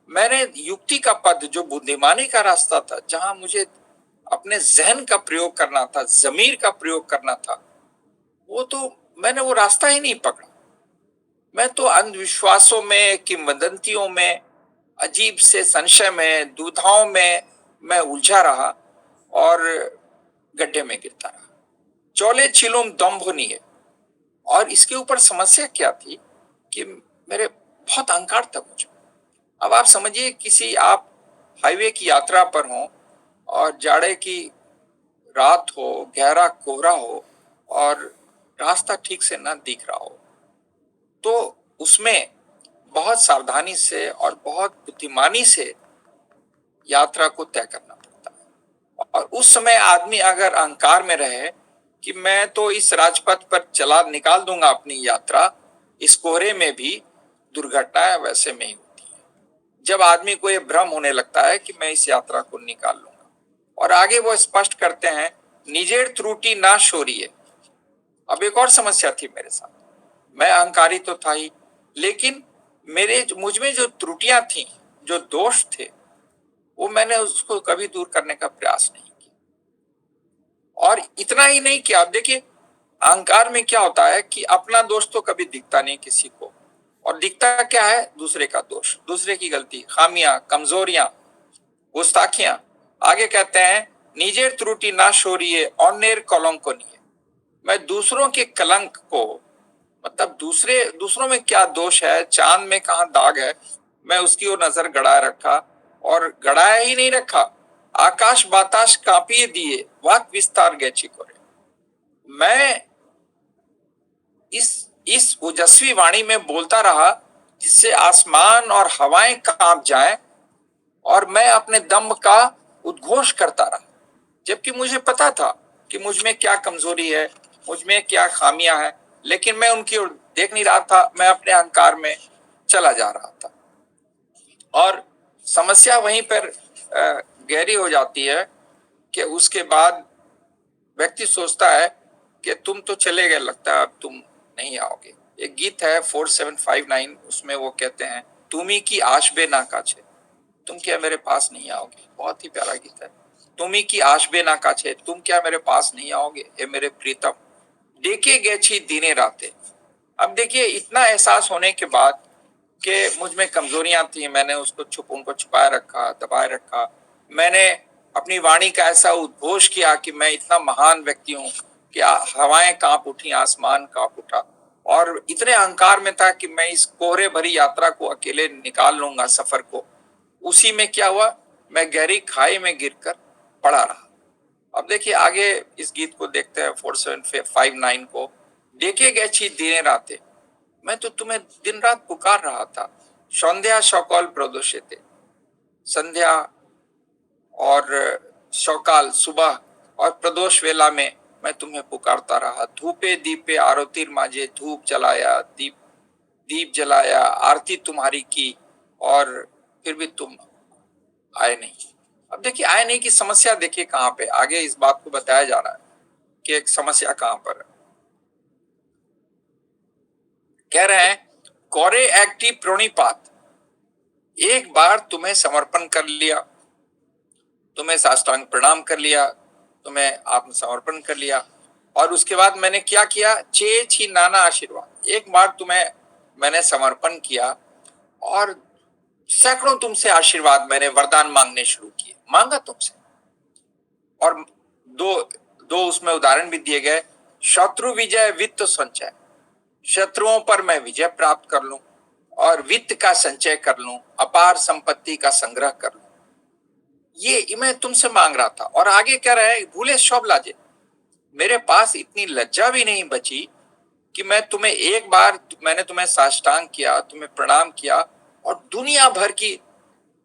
मैंने युक्ति का पद, जो बुद्धिमानी का रास्ता था, जहां मुझे अपने जहन का प्रयोग करना था, जमीर का प्रयोग करना था, वो तो मैंने वो रास्ता ही नहीं पकड़ा। मैं तो अंधविश्वासों में, किंवदंतियों में, अजीब से संशय में, दुविधाओं में मैं उलझा रहा और गड्ढे में गिरता रहा। चौले छिलुम दम्भुनी है। और इसके ऊपर समस्या क्या थी कि मेरे बहुत अहंकार था मुझ में। अब आप समझिए, किसी आप हाईवे की यात्रा पर हो और जाड़े की रात हो, गहरा कोहरा हो और रास्ता ठीक से ना दिख रहा हो, तो उसमें बहुत सावधानी से और बहुत बुद्धिमानी से यात्रा को तय करना पड़ता है। और उस समय आदमी अगर अहंकार में रहे कि मैं तो इस राजपथ पर चला निकाल दूंगा अपनी यात्रा, इस कोहरे में भी दुर्घटनाएं वैसे में ही होती है। जब आदमी को यह भ्रम होने लगता है कि मैं इस यात्रा को निकाल लूंगा। और आगे वो स्पष्ट करते हैं, निजेर त्रुटि ना शोरिए। अब एक और समस्या थी मेरे साथ, मैं अहंकारी तो था ही, लेकिन मुझ में जो त्रुटियां थी, जो दोष थे, वो मैंने उसको कभी दूर करने का प्रयास नहीं किया। और इतना ही नहीं किया। अब देखिए, अहंकार में क्या होता है कि अपना दोष तो कभी दिखता नहीं किसी को, और दिखता क्या है, दूसरे का दोष, दूसरे की गलती, खामियां, कमजोरियां, गुस्ताखियां। आगे कहते हैं, निजेर त्रुटि ना शोरिए ऑनेर कलंक नहीं, मैं दूसरों के कलंक को, मतलब दूसरों में क्या दोष है, चांद में कहां दाग है, मैं उसकी ओर नजर गड़ाए रखा। और गड़ाया ही नहीं रखा, आकाश बाताश कांपिए दिए, वाक विस्तार गए चिकोरे। मैं इस ओजस्वी वाणी में बोलता रहा जिससे आसमान और हवाएं कांप जाएं और मैं अपने दम का उद्घोष करता रहा, जबकि मुझे पता था कि मुझ में क्या कमजोरी है, मुझ में क्या खामियां हैं, लेकिन मैं उनकी ओर देख नहीं रहा था, मैं अपने अहंकार में चला जा रहा था। और समस्या वहीं पर गहरी हो जाती है कि उसके बाद व्यक्ति सोचता है कि तुम तो चले गए, लगता है अब तुम नहीं आओगे। एक गीत है 4759, उसमें वो कहते हैं, तुम्ही की आश बे नाका छे, तुम क्या मेरे पास नहीं आओगे। बहुत ही प्यारा गीत है। तुम्ही की आश बे नाका छे, तुम क्या मेरे पास नहीं आओगे, हे मेरे प्रीतम, देखे गए छी दिने राते। अब देखिए, इतना एहसास होने के बाद कि मुझ में कमजोरियां थी, मैंने उनको छुपाए रखा, दबाए रखा। मैंने अपनी वाणी का ऐसा उद्घोष किया कि मैं इतना महान व्यक्ति हूँ कि हवाएं कांप उठी, आसमान कांप उठा, और इतने अहंकार में था कि मैं इस कोहरे भरी यात्रा को अकेले निकाल लूंगा, सफर को। उसी में क्या हुआ, मैं गहरी खाई में गिरकर पड़ा रहा। अब देखिए आगे इस गीत को देखते हैं, 4759 को। देखे गए छी दिने राते, मैं तो तुम्हें दिन रात पुकार रहा था। संध्या सकल प्रदोषे थे, संध्या और सकाल सुबह और प्रदोष वेला में मैं तुम्हें पुकारता रहा। धूपे दीपे आरतीर माजे, धूप जलाया, दीप दीप जलाया, आरती तुम्हारी की, और फिर भी तुम आए नहीं। अब देखिए, आए नहीं की समस्या देखिए कहां पे, आगे इस बात को बताया जा रहा है कि एक समस्या कहां पर है। कह रहे हैं, कोरे एक्टिव प्रोणिपात, एक बार तुम्हें समर्पण कर लिया, तुम्हें साष्टांग प्रणाम कर लिया, तुम्हें आत्मसमर्पण कर लिया, और उसके बाद मैंने क्या किया, चे छी नाना आशीर्वाद, एक बार तुम्हें मैंने समर्पण किया और सैकड़ों तुमसे आशीर्वाद, मैंने वरदान मांगने शुरू किए, मांगा तुमसे। और दो दो उसमें उदाहरण भी दिए गए, शत्रु विजय वित्त संचय, शत्रुओं पर मैं विजय प्राप्त कर लूं और वित्त का संचय कर लूं, अपार संपत्ति का संग्रह कर लूं, ये मैं तुमसे मांग रहा था। और आगे क्या रहे, भूले शोभ लाजे, मेरे पास इतनी लज्जा भी नहीं बची कि मैं तुम्हें एक बार, मैंने तुम्हें साष्टांग किया, तुम्हें प्रणाम किया, और दुनिया भर की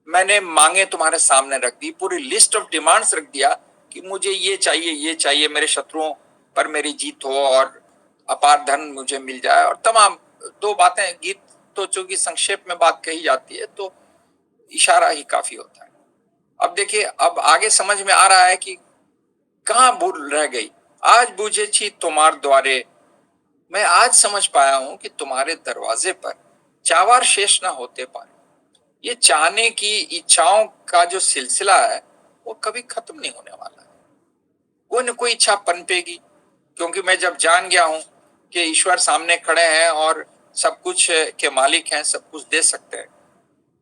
मैंने मांगे तुम्हारे सामने रख दी, पूरी लिस्ट ऑफ डिमांड्स रख दिया कि मुझे ये चाहिए, ये चाहिए, मेरे शत्रुओं पर मेरी जीत हो और अपार धन मुझे मिल जाए, और तमाम दो बातें। गीत तो चूंकि संक्षेप में बात कही जाती है तो इशारा ही काफी होता है। अब देखिए, अब आगे समझ में आ रहा है कि कहां भूल रह गई। आज बूझे छी तुम्हार द्वारे, मैं आज समझ पाया हूं कि तुम्हारे दरवाजे पर चावार शेष ना होते पारे। ये चाहने की इच्छाओं का जो सिलसिला है वो कभी खत्म नहीं होने वाला है, कोई न कोई इच्छा पनपेगी, क्योंकि मैं जब जान गया हूं कि ईश्वर सामने खड़े हैं और सब कुछ के मालिक हैं, सब कुछ दे सकते हैं,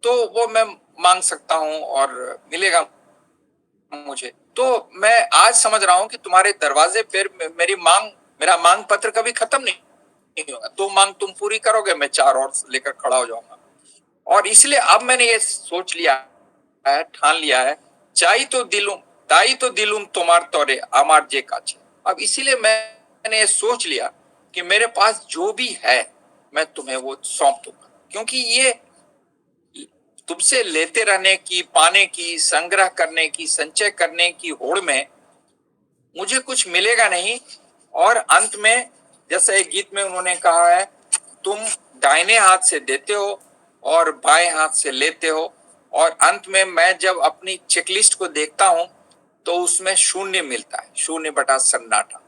तो वो मैं मांग सकता हूं और मिलेगा मुझे। तो मैं आज समझ रहा हूं कि तुम्हारे दरवाजे पर मेरा मांग पत्र कभी खत्म नहीं होगा। दो मांग तुम पूरी करोगे, मैं चार और लेकर खड़ा हो जाऊंगा। और इसलिए अब मैंने ये सोच लिया है, ठान लिया है, चाई तो दिलूं ताई तो दिलूं तुम्हार तोरे अमार जे काछे। अब इसीलिए मैंने ये सोच लिया कि मेरे पास जो भी है मैं तुम्हें वो सौंप दूंगा, क्योंकि ये तुमसे लेते रहने की, पाने की, संग्रह करने की, संचय करने की होड़ में मुझे कुछ मिलेगा नहीं। और अंत में, जैसे एक गीत में उन्होंने कहा है, तुम दाहिने हाथ से देते हो और बाएं हाथ से लेते हो, और अंत में मैं जब अपनी चेकलिस्ट को देखता हूं तो उसमें शून्य मिलता है, शून्य बटा सन्नाटा,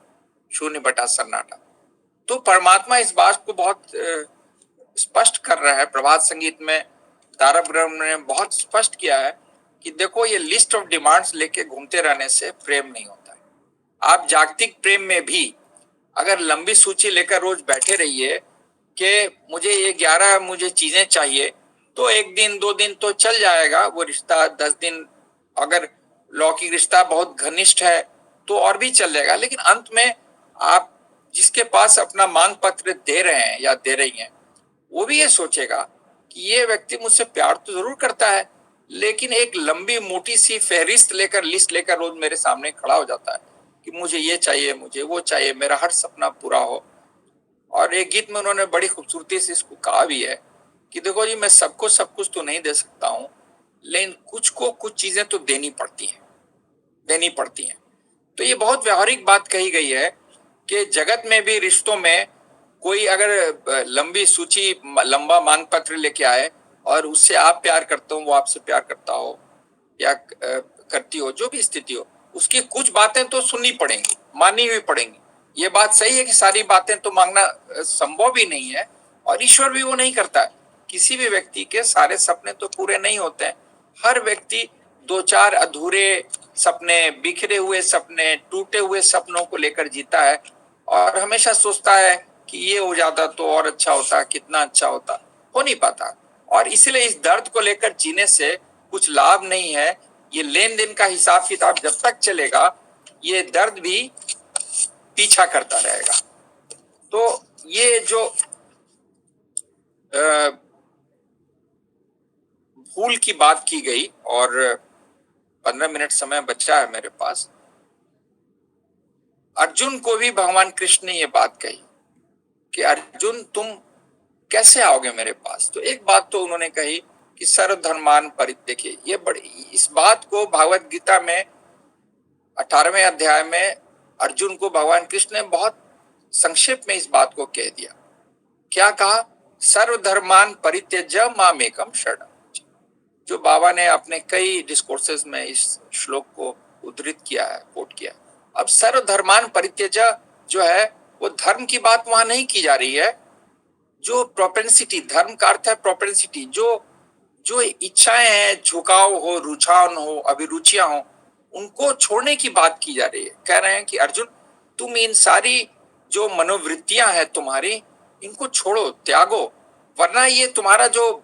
शून्य बटा सन्नाटा। तो परमात्मा इस बात को बहुत स्पष्ट कर रहा है। प्रभात संगीत में तारक ब्रह्म ने बहुत स्पष्ट किया है कि देखो, ये लिस्ट ऑफ डिमांड्स लेके घूमते रहने से प्रेम नहीं होता है। आप जागतिक प्रेम में भी अगर लंबी सूची लेकर रोज बैठे रहिए कि मुझे ये 11 मुझे चीजें चाहिए, तो एक दिन दो दिन तो चल जाएगा वो रिश्ता, 10 दिन अगर लौकिक रिश्ता बहुत घनिष्ठ है तो और भी चल जाएगा, लेकिन अंत में आप जिसके पास अपना मांग पत्र दे रहे हैं या दे रही हैं, वो भी ये सोचेगा कि ये व्यक्ति मुझसे प्यार तो जरूर करता है, लेकिन एक लंबी मोटी सी फहरिस्त लेकर, लिस्ट लेकर रोज मेरे सामने खड़ा हो जाता है कि मुझे ये चाहिए, मुझे वो चाहिए, मेरा हर सपना पूरा हो। और एक गीत में उन्होंने बड़ी खूबसूरती से इसको कहा भी है कि देखो जी, मैं सबको सब कुछ तो नहीं दे सकता हूँ, लेकिन कुछ को कुछ चीजें तो देनी पड़ती हैं, देनी पड़ती हैं। तो ये बहुत व्यावहारिक बात कही गई है कि जगत में भी, रिश्तों में, कोई अगर लंबी सूची, लंबा मांग पत्र लेके आए और उससे आप प्यार करते हो, वो आपसे प्यार करता हो या करती हो, जो भी स्थिति हो, उसकी कुछ बातें तो सुननी पड़ेंगी, माननी भी पड़ेंगी। ये बात सही है कि सारी बातें तो मांगना संभव ही नहीं है, और ईश्वर भी वो नहीं करता है। किसी भी व्यक्ति के सारे सपने तो पूरे नहीं होते हैं। हर व्यक्ति दो चार अधूरे सपने, बिखरे हुए सपने, टूटे हुए सपनों को लेकर जीता है, और हमेशा सोचता है कि ये हो जाता तो और अच्छा होता, कितना अच्छा होता। हो नहीं पाता, और इसलिए इस दर्द को लेकर जीने से कुछ लाभ नहीं है। ये लेन देन का हिसाब किताब जब तक चलेगा, ये दर्द भी पीछा करता रहेगा। तो ये जो भूल की बात की गई, और 15 मिनट समय बचा है मेरे पास। अर्जुन को भी भगवान कृष्ण ने ये बात कही कि अर्जुन, तुम कैसे आओगे मेरे पास? तो एक बात तो उन्होंने कही कि सर्वधर्मान परित्यज्य। ये बड़ी, इस बात को भागवत गीता में 18वें अध्याय में अर्जुन को भगवान कृष्ण ने बहुत संक्षेप में इस बात को कह दिया। क्या कहा? सर्वधर्मान परित्यज्य मामेकम शरणम। जो बाबा ने अपने कई डिस्कोर्सेस में इस श्लोक को उद्धृत किया है, कोट किया। अब सर्वधर्मान परित्यज्य जो है, वो धर्म की बात वहां नहीं की जा रही है। जो प्रोपेंसिटी, धर्म का अर्थ है प्रोपेंसिटी, जो जो इच्छाएं हैं, झुकाव हो, रुझान हो, अभिरुचियां हो, उनको छोड़ने की बात की जा रही है। कह रहे हैं कि अर्जुन, तुम इन सारी जो मनोवृत्तियां हैं तुम्हारी, इनको छोड़ो, त्यागो, वरना ये तुम्हारा जो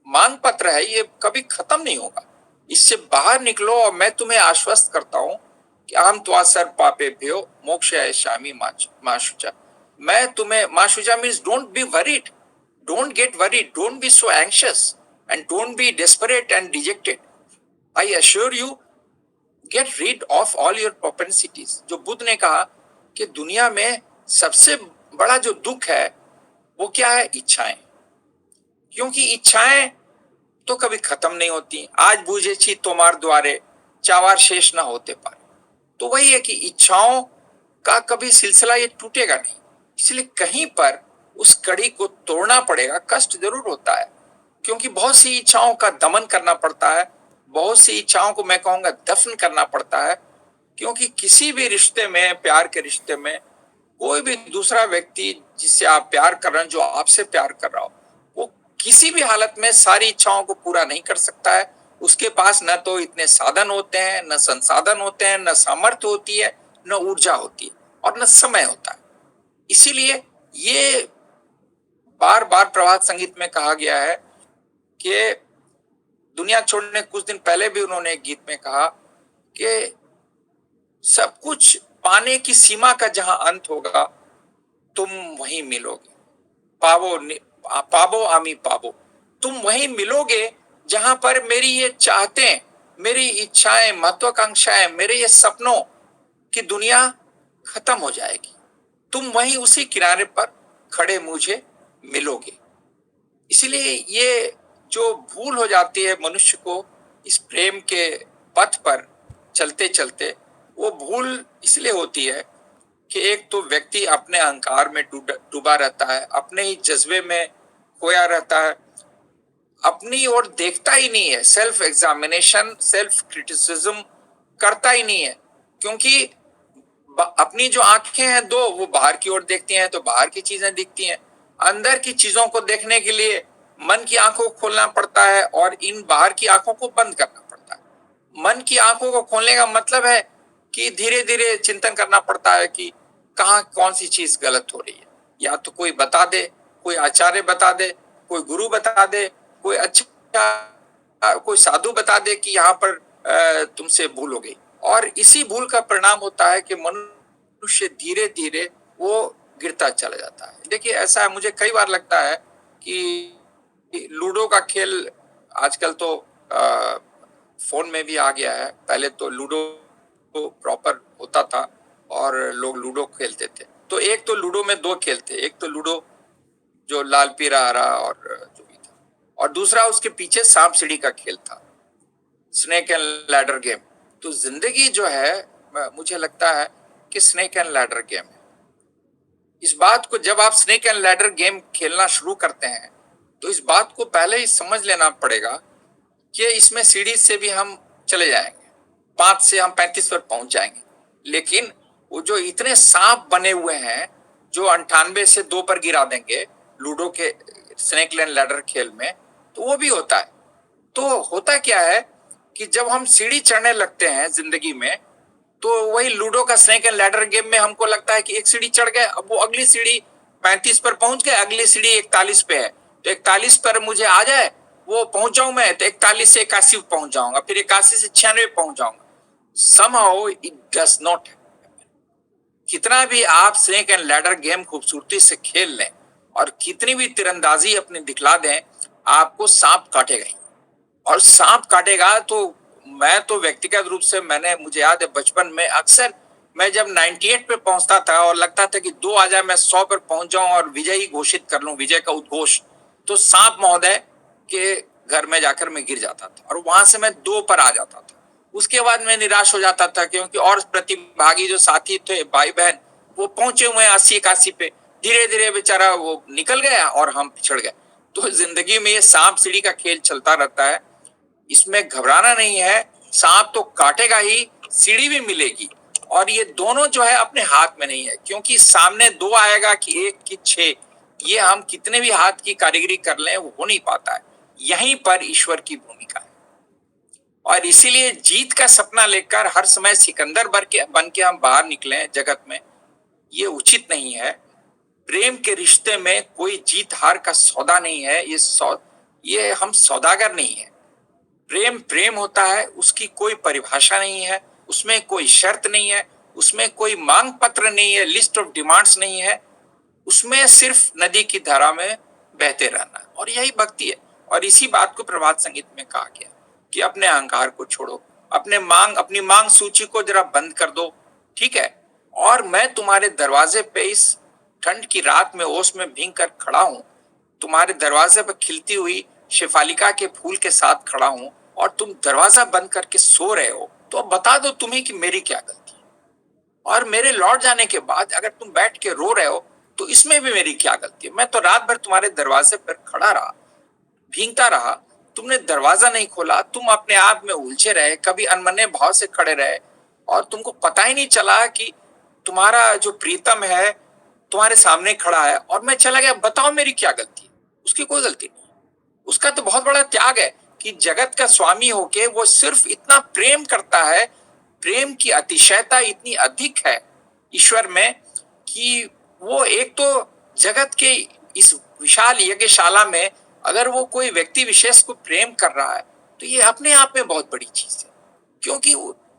मांग पत्र है, ये कभी खत्म नहीं होगा। इससे बाहर निकलो, और मैं तुम्हें आश्वस्त करता हूं कि अहम त्वा सर्व पापेभ्यो मोक्षयिष्यामि मा शुचा। मैं तुम्हें, मा शुचा means don't be worried, don't get worried, don't be so anxious, and don't be desperate and dejected. I assure you, get rid of all your propensities. जो बुद्ध ने कहा कि दुनिया में सबसे बड़ा जो दुख है वो क्या है? इच्छाएं। क्योंकि इच्छाएं तो कभी खत्म नहीं होती। आज बूझे छी तोमार द्वारे, चावार शेष ना होते पारे। तो वही है कि इच्छाओं का कभी सिलसिला ये टूटेगा नहीं। इसलिए कहीं पर उस कड़ी को तोड़ना पड़ेगा। कष्ट जरूर होता है, क्योंकि बहुत सी इच्छाओं का दमन करना पड़ता है, बहुत सी इच्छाओं को मैं कहूंगा दफन करना पड़ता है। क्योंकि किसी भी रिश्ते में, प्यार के रिश्ते में, कोई भी दूसरा व्यक्ति जिससे आप प्यार कर रहे हैं, जो आपसे प्यार कर रहा हो, वो किसी भी हालत में सारी इच्छाओं को पूरा नहीं कर सकता है। उसके पास न तो इतने साधन होते हैं, न संसाधन होते हैं, न सामर्थ्य होती है, न ऊर्जा होती है, और न समय होता है। इसीलिए ये बार बार प्रभात संगीत में कहा गया है कि दुनिया छोड़ने कुछ दिन पहले भी उन्होंने एक गीत में कहा कि सब कुछ पाने की सीमा का जहां अंत होगा, तुम वहीं मिलोगे। पावो पावो आमी पावो, तुम वहीं मिलोगे जहां पर मेरी ये चाहते, मेरी इच्छाएं, महत्वाकांक्षाएं, मेरे ये सपनों की दुनिया खत्म हो जाएगी। तुम वहीं उसी किनारे पर खड़े मुझे मिलोगे। इसलिए ये जो भूल हो जाती है मनुष्य को इस प्रेम के पथ पर चलते चलते, वो भूल इसलिए होती है कि एक तो व्यक्ति अपने अहंकार में डूबा रहता है, अपने ही जज्बे में खोया रहता है, अपनी ओर देखता ही नहीं है, सेल्फ एग्जामिनेशन, सेल्फ क्रिटिसिज्म करता ही नहीं है। क्योंकि अपनी जो आंखें हैं दो, वो बाहर की ओर देखती हैं तो बाहर की चीजें दिखती हैं। अंदर की चीजों को देखने के लिए मन की आंखों को खोलना पड़ता है, और इन बाहर की आंखों को बंद करना पड़ता है। मन की आंखों को खोलने का मतलब है कि धीरे धीरे चिंतन करना पड़ता है कि कहाँ कौन सी चीज गलत हो रही है। या तो कोई बता दे, कोई आचार्य बता दे, कोई गुरु बता दे, कोई अच्छा कोई साधु बता दे कि यहाँ पर तुमसे भूल हो गई। और इसी भूल का परिणाम होता है कि मनुष्य धीरे धीरे वो गिरता चला जाता है। देखिए, ऐसा है, मुझे कई बार लगता है कि लूडो का खेल आजकल तो फोन में भी आ गया है। पहले तो लूडो प्रॉपर होता था और लोग लूडो खेलते थे। तो एक तो लूडो में दो खेल थे, एक तो लूडो जो लाल पीला हरा और जो भी था, और दूसरा उसके पीछे सांप सीढ़ी का खेल था, स्नेक एंड लैडर गेम। तो जिंदगी जो है मुझे लगता है कि स्नेक एंड लैडर गेम है। इस बात को जब आप स्नेक एंड लैडर गेम खेलना शुरू करते हैं तो इस बात को पहले ही समझ लेना पड़ेगा कि इसमें सीढ़ी से भी हम चले जाएंगे, 5 से हम 35 पर पहुंच जाएंगे, लेकिन वो जो इतने सांप बने हुए हैं जो 98 से 2 पर गिरा देंगे लूडो के स्नेक एंड लैडर खेल में, तो वो भी होता है। तो होता क्या है कि जब हम सीढ़ी चढ़ने लगते हैं जिंदगी में, तो वही लूडो का स्नेक एंड लैडर गेम में हमको लगता है कि एक सीढ़ी चढ़ गए, अब वो अगली सीढ़ी 35 पर पहुंच गए, अगली सीढ़ी 41 पे है, तो 41 पर मुझे आ जाए, वो पहुंच जाऊं मैं, तो 41 से 81 पहुंच जाऊंगा, फिर 81 से 96 पहुंच जाऊंगा। somehow it does not। कितना भी आप स्नेक एंड लैडर गेम खूबसूरती से खेल लें और कितनी भी तीरंदाजी अपनी दिखला दें, आपको सांप काटेगा ही। और सांप काटेगा तो मैं तो व्यक्तिगत रूप से मुझे याद है बचपन में अक्सर मैं जब 98 पे पहुंचता था और लगता था कि 2 आ जाए, मैं 100 पर पहुंच जाऊं और विजयी घोषित कर लूं, विजय का उद्घोष, तो सांप महोदय के घर में जाकर मैं गिर जाता था और वहां से मैं 2 पर आ जाता था। उसके बाद मैं निराश हो जाता था क्योंकि और प्रतिभागी जो साथी थे, भाई बहन, वो पहुंचे हुए हैं 80-81 पे, धीरे धीरे बेचारा वो निकल गया और हम पिछड़ गए। तो जिंदगी में ये सांप सीढ़ी का खेल चलता रहता है, इसमें घबराना नहीं है, सांप तो काटेगा ही, सीढ़ी भी मिलेगी। और ये दोनों जो है अपने हाथ में नहीं है, क्योंकि सामने 2 आएगा कि 1 कि 6, ये हम कितने भी हाथ की कारीगरी कर लें वो हो नहीं पाता है। यहीं पर ईश्वर की भूमिका है। और इसीलिए जीत का सपना लेकर हर समय सिकंदर बन के हम बाहर निकले जगत में, ये उचित नहीं है। प्रेम के रिश्ते में कोई जीत हार का सौदा नहीं है, ये हम सौदागर नहीं है। प्रेम प्रेम होता है, उसकी कोई परिभाषा नहीं है, उसमें कोई शर्त नहीं है, उसमें कोई मांग पत्र नहीं है, लिस्ट ऑफ डिमांड्स नहीं है, उसमें सिर्फ नदी की धारा में बहते रहना, और यही भक्ति है। और इसी बात को प्रभात संगीत में कहा गया कि अपने अहंकार को छोड़ो, अपनी मांग सूची को जरा बंद कर दो, ठीक है, और मैं तुम्हारे दरवाजे पे इस ठंड की रात में ओस में भीग कर खड़ा हूं, तुम्हारे दरवाजे पर खिलती हुई शेफालिका के फूल के साथ खड़ा हूं, और तुम दरवाजा बंद करके सो रहे हो, तो अब बता दो तुम्हें कि मेरी क्या गलती है। और मेरे लौट जाने के बाद अगर तुम बैठ के रो रहे हो तो इसमें भी मेरी क्या गलती है। मैं तो रात भर तुम्हारे दरवाजे पर खड़ा रहा, भींगता रहा, तुमने दरवाजा नहीं खोला, तुम अपने आप में उलझे रहे, कभी अनमने भाव से खड़े रहे, और तुमको पता ही नहीं चला कि तुम्हारा जो प्रीतम है तुम्हारे सामने खड़ा है, और मैं चला गया। बताओ मेरी क्या गलती है? उसकी कोई गलती नहीं। उसका तो बहुत बड़ा त्याग है कि जगत का स्वामी होके वो सिर्फ इतना प्रेम करता है, प्रेम की अतिशयता इतनी अधिक है ईश्वर में कि वो एक तो जगत के इस विशाल यज्ञशाला में अगर वो कोई व्यक्ति विशेष को प्रेम कर रहा है तो ये अपने आप में बहुत बड़ी चीज है। क्योंकि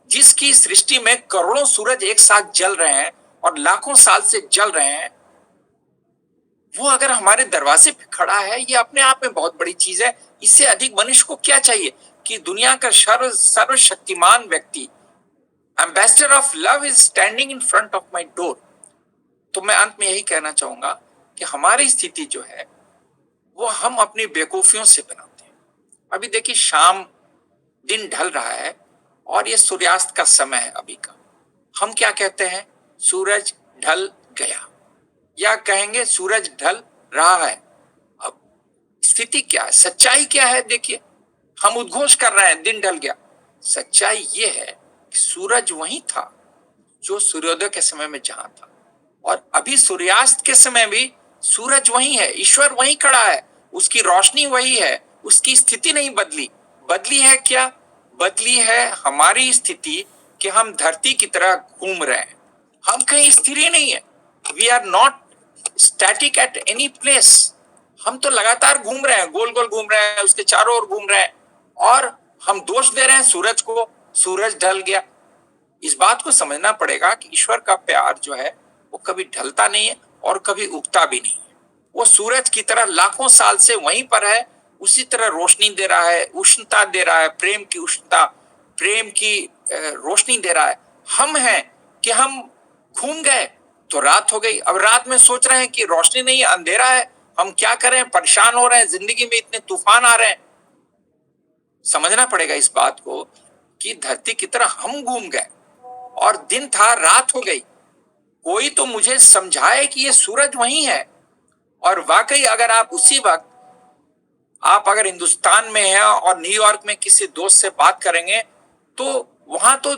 जिसकी सृष्टि में करोड़ों सूरज एक साथ जल रहे हैं और लाखों साल से जल रहे हैं, वो अगर हमारे दरवाजे पे खड़ा है, ये अपने आप में बहुत बड़ी चीज है। इससे अधिक मनुष्य को क्या चाहिए कि दुनिया का सर्वशक्तिमान व्यक्ति, ambassador of love, is standing in front of my door. तो मैं अंत में यही कहना चाहूंगा कि हमारी स्थिति जो है वो हम अपनी बेवकूफियों से बनाते हैं। अभी देखिए शाम, दिन ढल रहा है और ये सूर्यास्त का समय है अभी का। हम क्या कहते हैं? सूरज ढल गया, या कहेंगे सूरज ढल रहा है। अब स्थिति क्या है, सच्चाई क्या है? देखिए, हम उद्घोष कर रहे हैं दिन ढल गया, सच्चाई ये है कि सूरज वही था जो सूर्योदय के समय में जहां था, और अभी सूर्यास्त के समय भी सूरज वही है, ईश्वर वही खड़ा है, उसकी रोशनी वही है, उसकी स्थिति नहीं बदली। बदली है क्या? बदली है हमारी स्थिति कि हम धरती की तरह घूम रहे हैं, हम कहीं स्थिर ही नहीं है। We are not static at any place. हम तो लगातार घूम रहे हैं, गोल गोल घूम रहे हैं, उसके चारों ओर घूम रहे हैं, और हम दोष दे रहे हैं सूरज को, सूरज ढल गया। इस बात को समझना पड़ेगा कि ईश्वर का प्यार जो है वो कभी ढलता नहीं है और कभी उगता भी नहीं है। वो सूरज की तरह लाखों साल से वहीं पर है, उसी तरह रोशनी दे रहा है, उष्णता दे रहा है, प्रेम की उष्णता, प्रेम की रोशनी दे रहा है। हम हैं कि हम घूम गए तो रात हो गई, अब रात में सोच रहे हैं कि रोशनी नहीं है, अंधेरा है, हम क्या करें, परेशान हो रहे हैं, जिंदगी में इतने तूफान आ रहे हैं। समझना पड़ेगा इस बात को कि धरती की तरह हम घूम गए और दिन था रात हो गई। कोई तो मुझे समझाए कि ये सूरज वही है। और वाकई अगर आप उसी वक्त, आप अगर हिंदुस्तान में हैं और न्यूयॉर्क में किसी दोस्त से बात करेंगे तो वहां तो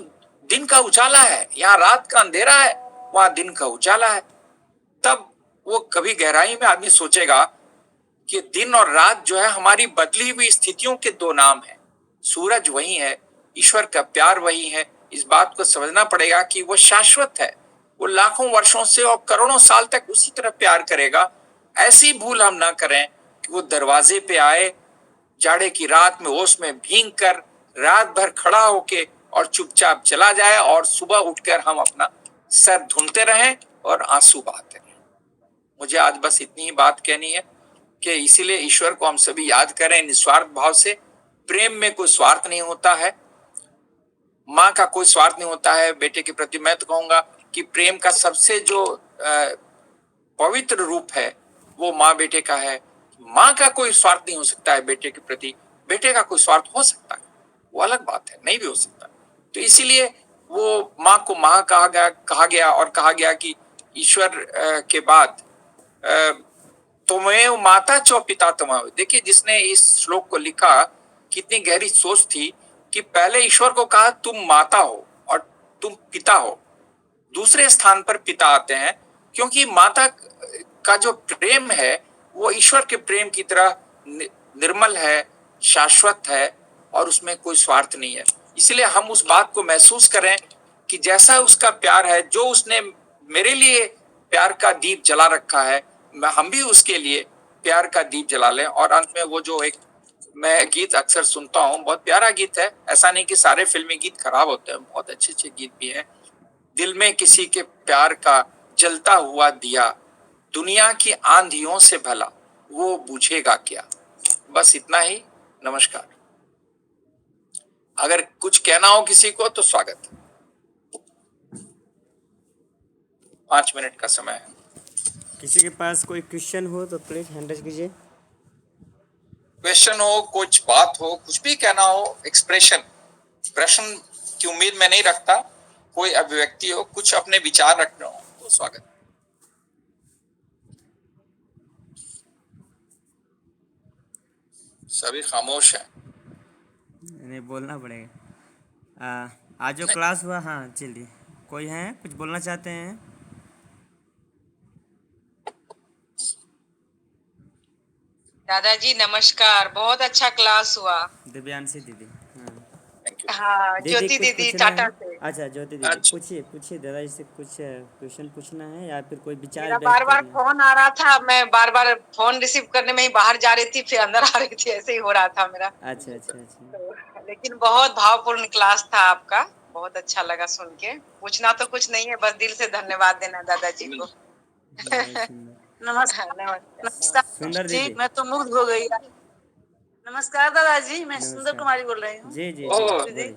दिन का उजाला है, यहाँ रात का अंधेरा है, वहां दिन का उजाला है। तब वो कभी गहराई में आदमी सोचेगा कि दिन और रात जो है हमारी बदली हुई स्थितियों के दो नाम हैं। सूरज वही है, ईश्वर का प्यार वही है। इस बात को समझना पड़ेगा कि वो शाश्वत है, वो लाखों वर्षों से और करोड़ों साल तक उसी तरह प्यार करेगा। ऐसी भूल हम ना करें कि वो दरवाजे पे आए, जाड़े की रात में ओस में भीग कर रात भर खड़ा होके और चुपचाप चला जाए और सुबह उठकर हम अपना सर धुनते रहें और आंसू बहाते रहें। मुझे आज बस इतनी ही बात कहनी है कि इसीलिए ईश्वर को हम सभी याद करें निस्वार्थ भाव से। प्रेम में कोई स्वार्थ नहीं होता है, माँ का कोई स्वार्थ नहीं होता है बेटे के प्रति। मैं तो कहूंगा कि प्रेम का सबसे जो पवित्र रूप है वो माँ बेटे का है। माँ का कोई स्वार्थ नहीं हो सकता है बेटे के प्रति, बेटे का कोई स्वार्थ हो सकता है, वो अलग बात है, नहीं भी हो सकता। तो इसीलिए वो माँ को माँ कहा गया और कहा गया कि ईश्वर के बाद तुम्हें माता चो पिता तुम्हारे। देखिए जिसने इस श्लोक को लिखा, कितनी गहरी सोच थी कि पहले ईश्वर को कहा तुम माता हो और तुम पिता हो, दूसरे स्थान पर पिता आते हैं, क्योंकि माता का जो प्रेम है वो ईश्वर के प्रेम की तरह निर्मल है, शाश्वत है और उसमें कोई स्वार्थ नहीं है। इसलिए हम उस बात को महसूस करें कि जैसा उसका प्यार है, जो उसने मेरे लिए प्यार का दीप जला रखा है, हम भी उसके लिए प्यार का दीप जला लें। और अंत में वो जो एक मैं गीत अक्सर सुनता हूँ, बहुत प्यारा गीत है, ऐसा नहीं कि सारे फिल्मी गीत खराब होते हैं, बहुत अच्छे अच्छे गीत भी हैं। दिल में किसी के प्यार का जलता हुआ दिया, दुनिया की आंधियों से भला वो बुझेगा क्या। बस इतना ही। नमस्कार। अगर कुछ कहना हो किसी को तो स्वागत। 5 मिनट का समय है। किसी के पास कोई क्वेश्चन हो तो प्लीज हैंड रेज कीजिए। क्वेश्चन हो, कुछ बात हो, कुछ भी कहना हो, एक्सप्रेशन, प्रश्न की उम्मीद मैं नहीं रखता, कोई अभिव्यक्ति हो, कुछ अपने विचार रखना हो तो स्वागत। सभी खामोश हैं। नहीं, बोलना पड़ेगा। आज जो क्लास हुआ, हाँ चलिए, कोई है कुछ बोलना चाहते हैं? दादाजी नमस्कार, बहुत अच्छा क्लास हुआ। दिव्यांशी दीदी, हाँ थैंक यू। हाँ, दीदी ज्योति कुछ दीदी पूछना टाटा है? से। अच्छा ज्योति दीदी, अच्छा, पूछिए पूछिए दादाजी से, कुछ क्वेश्चन पूछना है या फिर कोई विचार मेरा व्यक्त बार बार करना है? फोन आ रहा था, मैं बार बार फोन रिसीव करने में ही बाहर जा रही थी, फिर अंदर आ रही थी, ऐसे ही हो रहा था मेरा। अच्छा अच्छा अच्छा। तो लेकिन बहुत भावपूर्ण क्लास था आपका, बहुत अच्छा लगा सुन के। पूछना तो कुछ नहीं है, बस दिल से धन्यवाद देना दादाजी को। बहुत सुंदर। नमस्कार। नमस्कार सुंदर जी, दीदी, मैं तो मुग्ध हो गई। नमस्कार दादाजी, मैं सुंदर नमस्कार। कुमारी बोल रही हूँ। जी जी जी, ओ जी, बोलिए।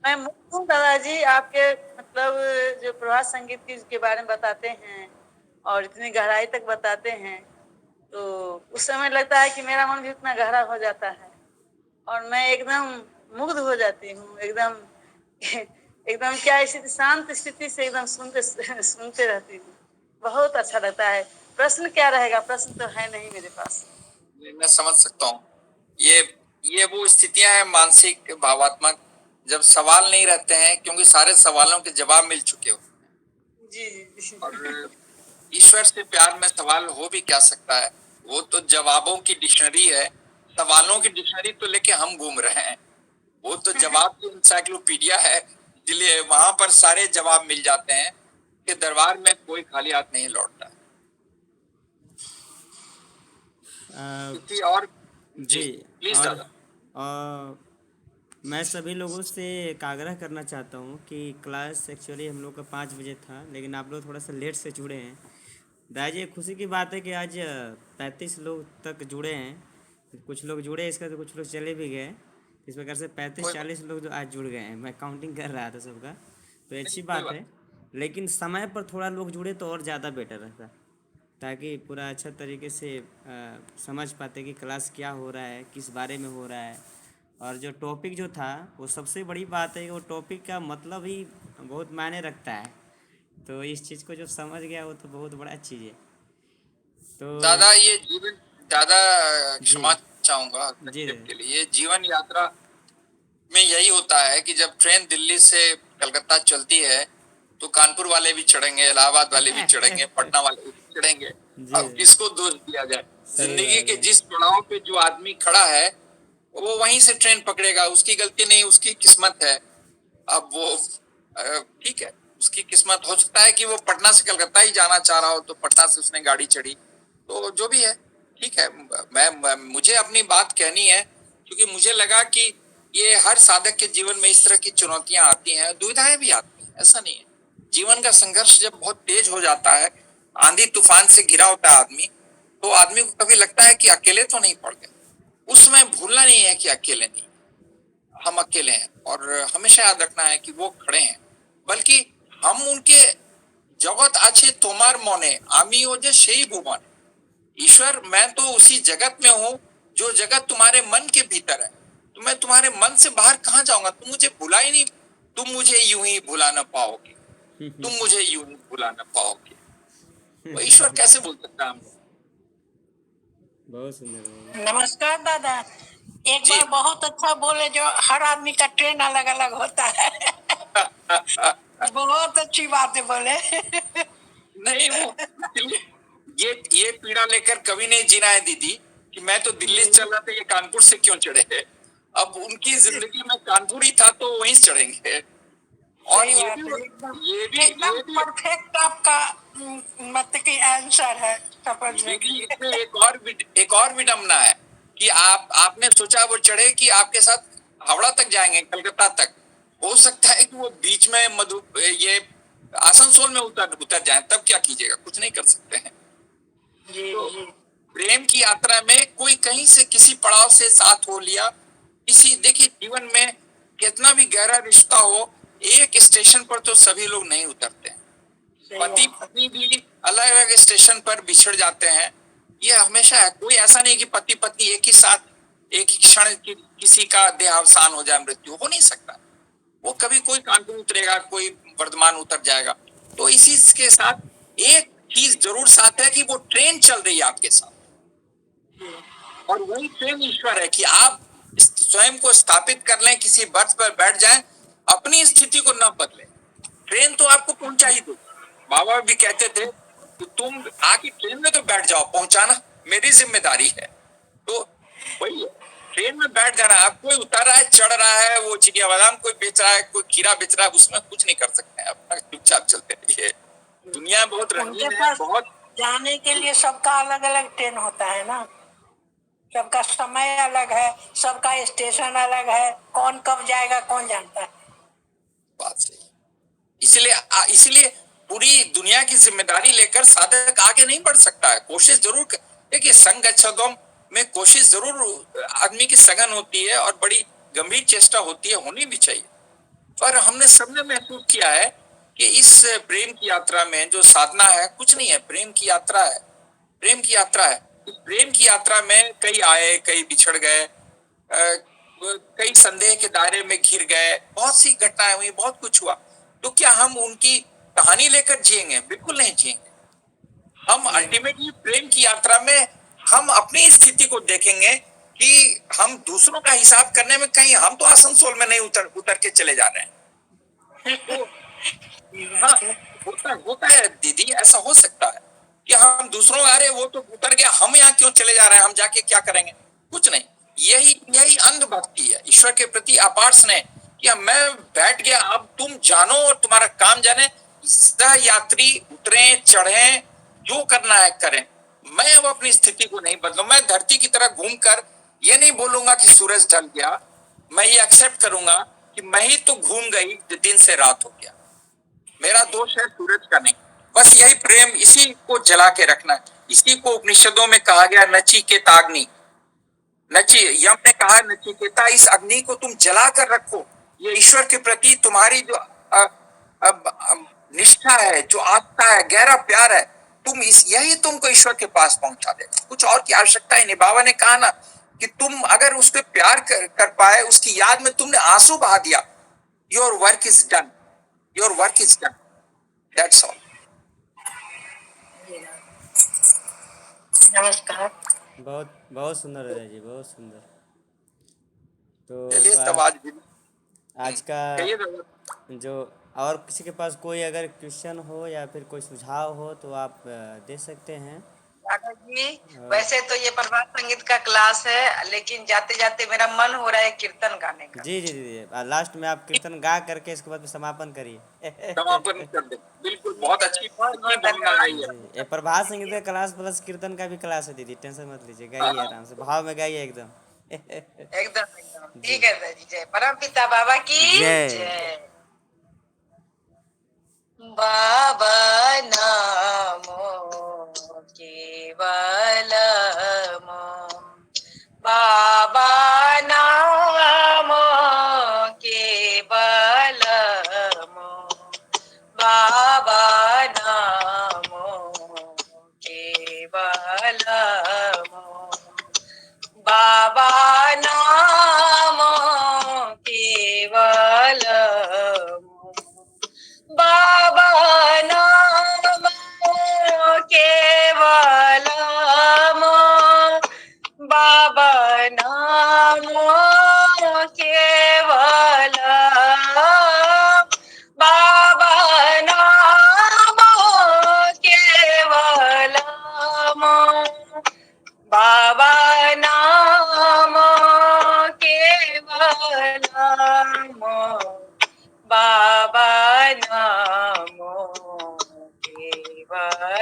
मैं मुग्ध हूँ दादाजी, आपके मतलब जो प्रभात संगीत के बारे में बताते हैं और इतनी गहराई तक बताते हैं, तो उस समय लगता है कि मेरा मन भी उतना गहरा हो जाता है और मैं एकदम मुग्ध हो जाती हूँ, एकदम एकदम क्या स्थिति, शांत स्थिति से एकदम सुनते सुनते रहती हूँ। बहुत अच्छा लगता है। प्रश्न क्या रहेगा, प्रश्न तो है नहीं मेरे पास। मैं समझ सकता हूँ। ये ये वो स्थितियां हैं मानसिक भावात्मक, जब सवाल नहीं रहते हैं, क्योंकि सारे सवालों के जवाब मिल चुके हो। जी जी और ईश्वर से प्यार में सवाल हो भी क्या सकता है, वो तो जवाबों की डिक्शनरी है। सवालों की डिक्शनरी तो लेके हम घूम रहे हैं, वो तो जवाब की इंसाइक्लोपीडिया है, इसलिए वहां पर सारे जवाब मिल जाते हैं कि दरबार में कोई खाली हाथ नहीं लौटता। किसी और जी जी, प्लीज और दादा। मैं सभी लोगों से एक आग्रह करना चाहता हूँ कि क्लास एक्चुअली हम लोग का 5 बजे था, लेकिन आप लोग थोड़ा सा लेट से जुड़े हैं। दादाजी खुशी की बात है कि आज 35 लोग तक जुड़े हैं। कुछ लोग जुड़े इसका, तो कुछ लोग चले भी गए। इस प्रकार से कोई 35-40 लोग जो आज जुड़ गए हैं, मैं काउंटिंग कर रहा था सबका, तो नहीं, अच्छी कोई बात बात है। लेकिन समय पर थोड़ा लोग जुड़े तो और ज़्यादा बेटर रहता। ताकि पूरा अच्छा तरीके से समझ पाते कि क्लास क्या हो रहा है, किस बारे में हो रहा है। और जो टॉपिक जो था, वो सबसे बड़ी बात है कि वो टॉपिक का मतलब ही बहुत मायने रखता है। तो इस चीज़ को जो समझ गया वो तो बहुत बड़ा चीज़ है। तो दादा ये जीवन, दादा जी क्षमा चाहूंगा जी हस्तक्षेप के लिए, ये जीवन यात्रा में यही होता है कि जब ट्रेन दिल्ली से कलकत्ता चलती है तो कानपुर वाले भी चढ़ेंगे, इलाहाबाद वाले भी चढ़ेंगे, पटना वाले भी चढ़ेंगे। जी अब किसको दोष दिया जाए? सही जिंदगी बात के है। जिस पड़ाव पे जो आदमी खड़ा है वो वहीं से ट्रेन पकड़ेगा, उसकी गलती नहीं, उसकी किस्मत है। अब वो ठीक है, उसकी किस्मत, हो सकता है कि वो पटना से कलकत्ता ही जाना चाह रहा हो तो पटना से उसने गाड़ी चढ़ी, तो जो भी है ठीक है। मुझे अपनी बात कहनी है क्योंकि मुझे लगा कि ये हर साधक के जीवन में इस तरह की चुनौतियां आती हैं, दुविधाएं भी आती हैं, ऐसा नहीं है। जीवन का संघर्ष जब बहुत तेज हो जाता है, आंधी तूफान से घिरा होता है आदमी, तो आदमी को कभी लगता है कि अकेले तो नहीं पड़ गए। उस समय भूलना नहीं है कि अकेले नहीं, हम अकेले हैं, और हमेशा याद रखना है कि वो खड़े हैं, बल्कि हम उनके जगत আছে তোমার মনে আমিও যে সেই ভুবন। ईश्वर, मैं तो उसी जगत में हूँ जो जगत तुम्हारे मन के भीतर है, तो मैं तुम्हारे मन से बाहर कहाँ जाऊंगा? तुम मुझे भुला ही नहीं, तुम मुझे यूं ही भुला ना पाओगे, तुम मुझे यूं ही भुला ना पाओगे। वो ईश्वर कैसे बोल सकता है हमको? बहुत सुंदर बहुत। नमस्कार दादा। एक जी। बार बहुत अच्छा बोले, जो हर आदमी का ट्रेन अलग अलग होता है। बहुत अच्छी बात है बोले। नहीं, वो ये पीड़ा लेकर कभी नहीं जीना है दीदी कि मैं तो दिल्ली से चल रहा था, ये कानपुर से क्यों चढ़े हैं। अब उनकी जिंदगी में कानपुर ही था तो वहीं से चढ़ेंगे। और सही ये बात भी है, एकदम ये भी एकदम ये भी परफेक्ट आपका मतलब कि आंसर है समझने के दीदी, लिए। इसमें एक और विडम्बना है कि आपने सोचा वो चढ़े कि आपके साथ हावड़ा तक जाएंगे, कलकत्ता तक। हो सकता है कि वो बीच में ये आसनसोल में उतर जाए, तब क्या कीजिएगा? कुछ नहीं कर सकते हैं। जी तो जी प्रेम की यात्रा में कोई कहीं से किसी पड़ाव से साथ हो लिया, किसी, देखिए जीवन में कितना भी गहरा रिश्ता हो, एक स्टेशन पर तो सभी लोग नहीं उतरते हैं। सही पति बात है। पत्नी भी अलग अलग स्टेशन पर बिछड़ जाते हैं, ये हमेशा है। कोई ऐसा नहीं कि पति पत्नी एक ही साथ एक ही क्षण किसी का देहावसान हो जाए, मृत्यु हो नहीं सकता। वो कभी कोई कानपुर उतरेगा, कोई वर्धमान उतर जाएगा। तो इसी के साथ एक चीज जरूर साथ है कि वो ट्रेन चल रही है आपके साथ, और वही ट्रेन ईश्वर है कि आप स्वयं को स्थापित कर लें, किसी बर्थ पर बैठ जाएं, अपनी स्थिति को न बदलें, ट्रेन तो आपको पहुंचा ही दो। बाबा भी कहते थे कि तुम आके ट्रेन में तो बैठ जाओ, पहुंचाना मेरी जिम्मेदारी है। तो वही है, ट्रेन में बैठ जाना। आप कोई उतर रहा है, चढ़ रहा है, वो चिड़िया बादाम कोई बेच रहा है, कोई खीरा बेच रहा है, उसमें कुछ नहीं कर सकते हैं, अपना चुपचाप चलते रहिए। दुनिया बहुत उनके रंगीन है, पास बहुत। जाने के लिए सबका अलग अलग ट्रेन होता है ना, सबका समय अलग है, सबका स्टेशन अलग है, कौन कब जाएगा कौन जानता है। बात सही। इसलिए पूरी दुनिया की जिम्मेदारी लेकर साधक आगे नहीं बढ़ सकता है। कोशिश जरूर देखिए, संग अच्छदम में कोशिश जरूर आदमी की सघन होती है और बड़ी गंभीर चेष्टा होती है, होनी भी चाहिए। पर हमने सबने महसूस किया है कि इस प्रेम की यात्रा में जो साधना है कुछ नहीं है, प्रेम की यात्रा है, प्रेम की यात्रा है। इस प्रेम की यात्रा में कई आए, कई बिछड़ गए, कई संदेह के दायरे में घिर गए, बहुत सी घटनाएं हुई, बहुत कुछ हुआ। तो क्या हम उनकी कहानी लेकर जिएंगे? बिल्कुल नहीं जिएंगे। हम अल्टीमेटली प्रेम की यात्रा में हम अपनी स्थिति को देखेंगे कि हम दूसरों का हिसाब करने में कहीं हम तो आसनसोल में नहीं उतर के चले जा रहे हैं। तो हाँ, होता है दीदी, ऐसा हो सकता है कि हम दूसरों का, अरे वो तो उतर गया, हम यहाँ क्यों चले जा रहे हैं, हम जाके क्या करेंगे? कुछ नहीं। यही अंधभक्ति है ईश्वर के प्रति अपार स्नेह कि मैं बैठ गया, अब तुम जानो और तुम्हारा काम जाने। सह यात्री उतरे चढ़े, जो करना है करें, मैं अब अपनी स्थिति को नहीं बदलूं। मैं धरती की तरह घूमकर ये नहीं बोलूंगा कि सूरज ढल गया, मैं ये एक्सेप्ट करूंगा कि मैं ही तो घूम गई, दिन से रात हो गया, मेरा दोष है सूरज का नहीं। बस यही प्रेम, इसी को जला के रखना है। इसी को उपनिषदों में कहा गया, नचिकेताग्नि। यम ने कहा, नचिकेता इस अग्नि को तुम जला कर रखो। ये ईश्वर के प्रति तुम्हारी जो निष्ठा है, जो आस्था है, गहरा प्यार है, तुम इस यही तुमको ईश्वर के पास पहुंचा देगा, कुछ और की आवश्यकता ही नहीं। बाबा ने कहा ना कि तुम अगर उस पर प्यार कर पाए, उसकी याद में तुमने आंसू बहा दिया, your work is done, your work is done, that's all. नमस्कार। बहुत बहुत सुंदर दादाजी, बहुत सुंदर। तो चलिए तब आज भी आज का कहिए दादा। जो, और किसी के पास कोई अगर क्वेश्चन हो या फिर कोई सुझाव हो तो आप दे सकते हैं। दादाजी, वैसे तो ये प्रभात संगीत का क्लास है, लेकिन जाते जाते मेरा मन हो रहा है कीर्तन गाने का। जी जी जी जी, लास्ट में आप कीर्तन गा करके इसके बाद में समापन करिए। समापन कर दे, बिल्कुल, बहुत अच्छी बहुत अच्छी बहुत भावना धन्यवाद। आई है। जी, ये प्रभात संगीत का क्लास प्लस कीर्तन का भी क्लास है दीदी, टेंशन मत लीजिए, गाइए हाँ, आराम से, भाव में गाइए एकदम। एकदम एकदम जी, ठीक है दादाजी। जय परम पिता बाबा की जय। जय। बाबा नामो केवलमो, बाबा नामो केवलमो, बाबा नामो केवलमो, बाबा नामो केवलमो, बाबा नामो केवलमो, बाबा नामो केवलमो, बाबा नामो केवलमो, बाबा नामो केवलमो, बाबा नामो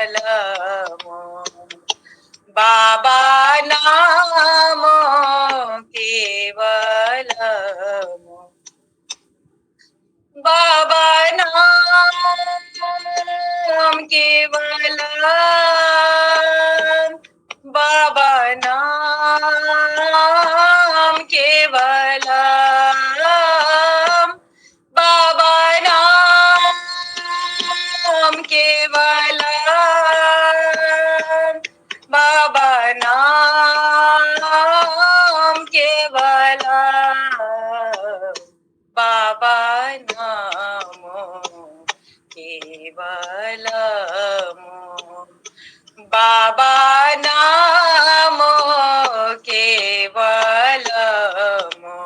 केवलमो, बाबा नामो केवलमो, बाबा नाम केवलम, बाबा नाम केवलम, बाबा नाम केवलम, बाबा नाम केवलम, बाबा नामो केवलमो, बाबा नामो केवलमो,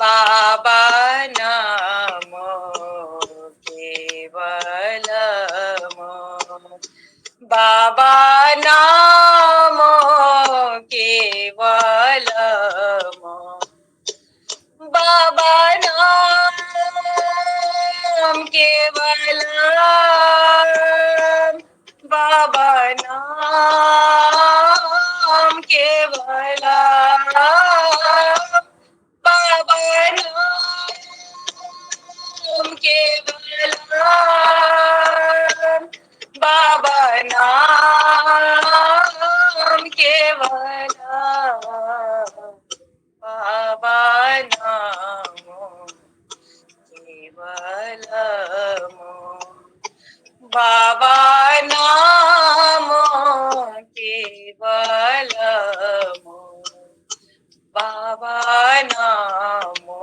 बाबा नामो केवलमो, बाबा नामो केवलमो, बाबा नाम केवलम, बाबा नाम केवलम, बाबा नाम केवलम, बाबा नाम केवलम, बाबा नामो केवलमो, बाबा नामो केवलमो, बाबा नामो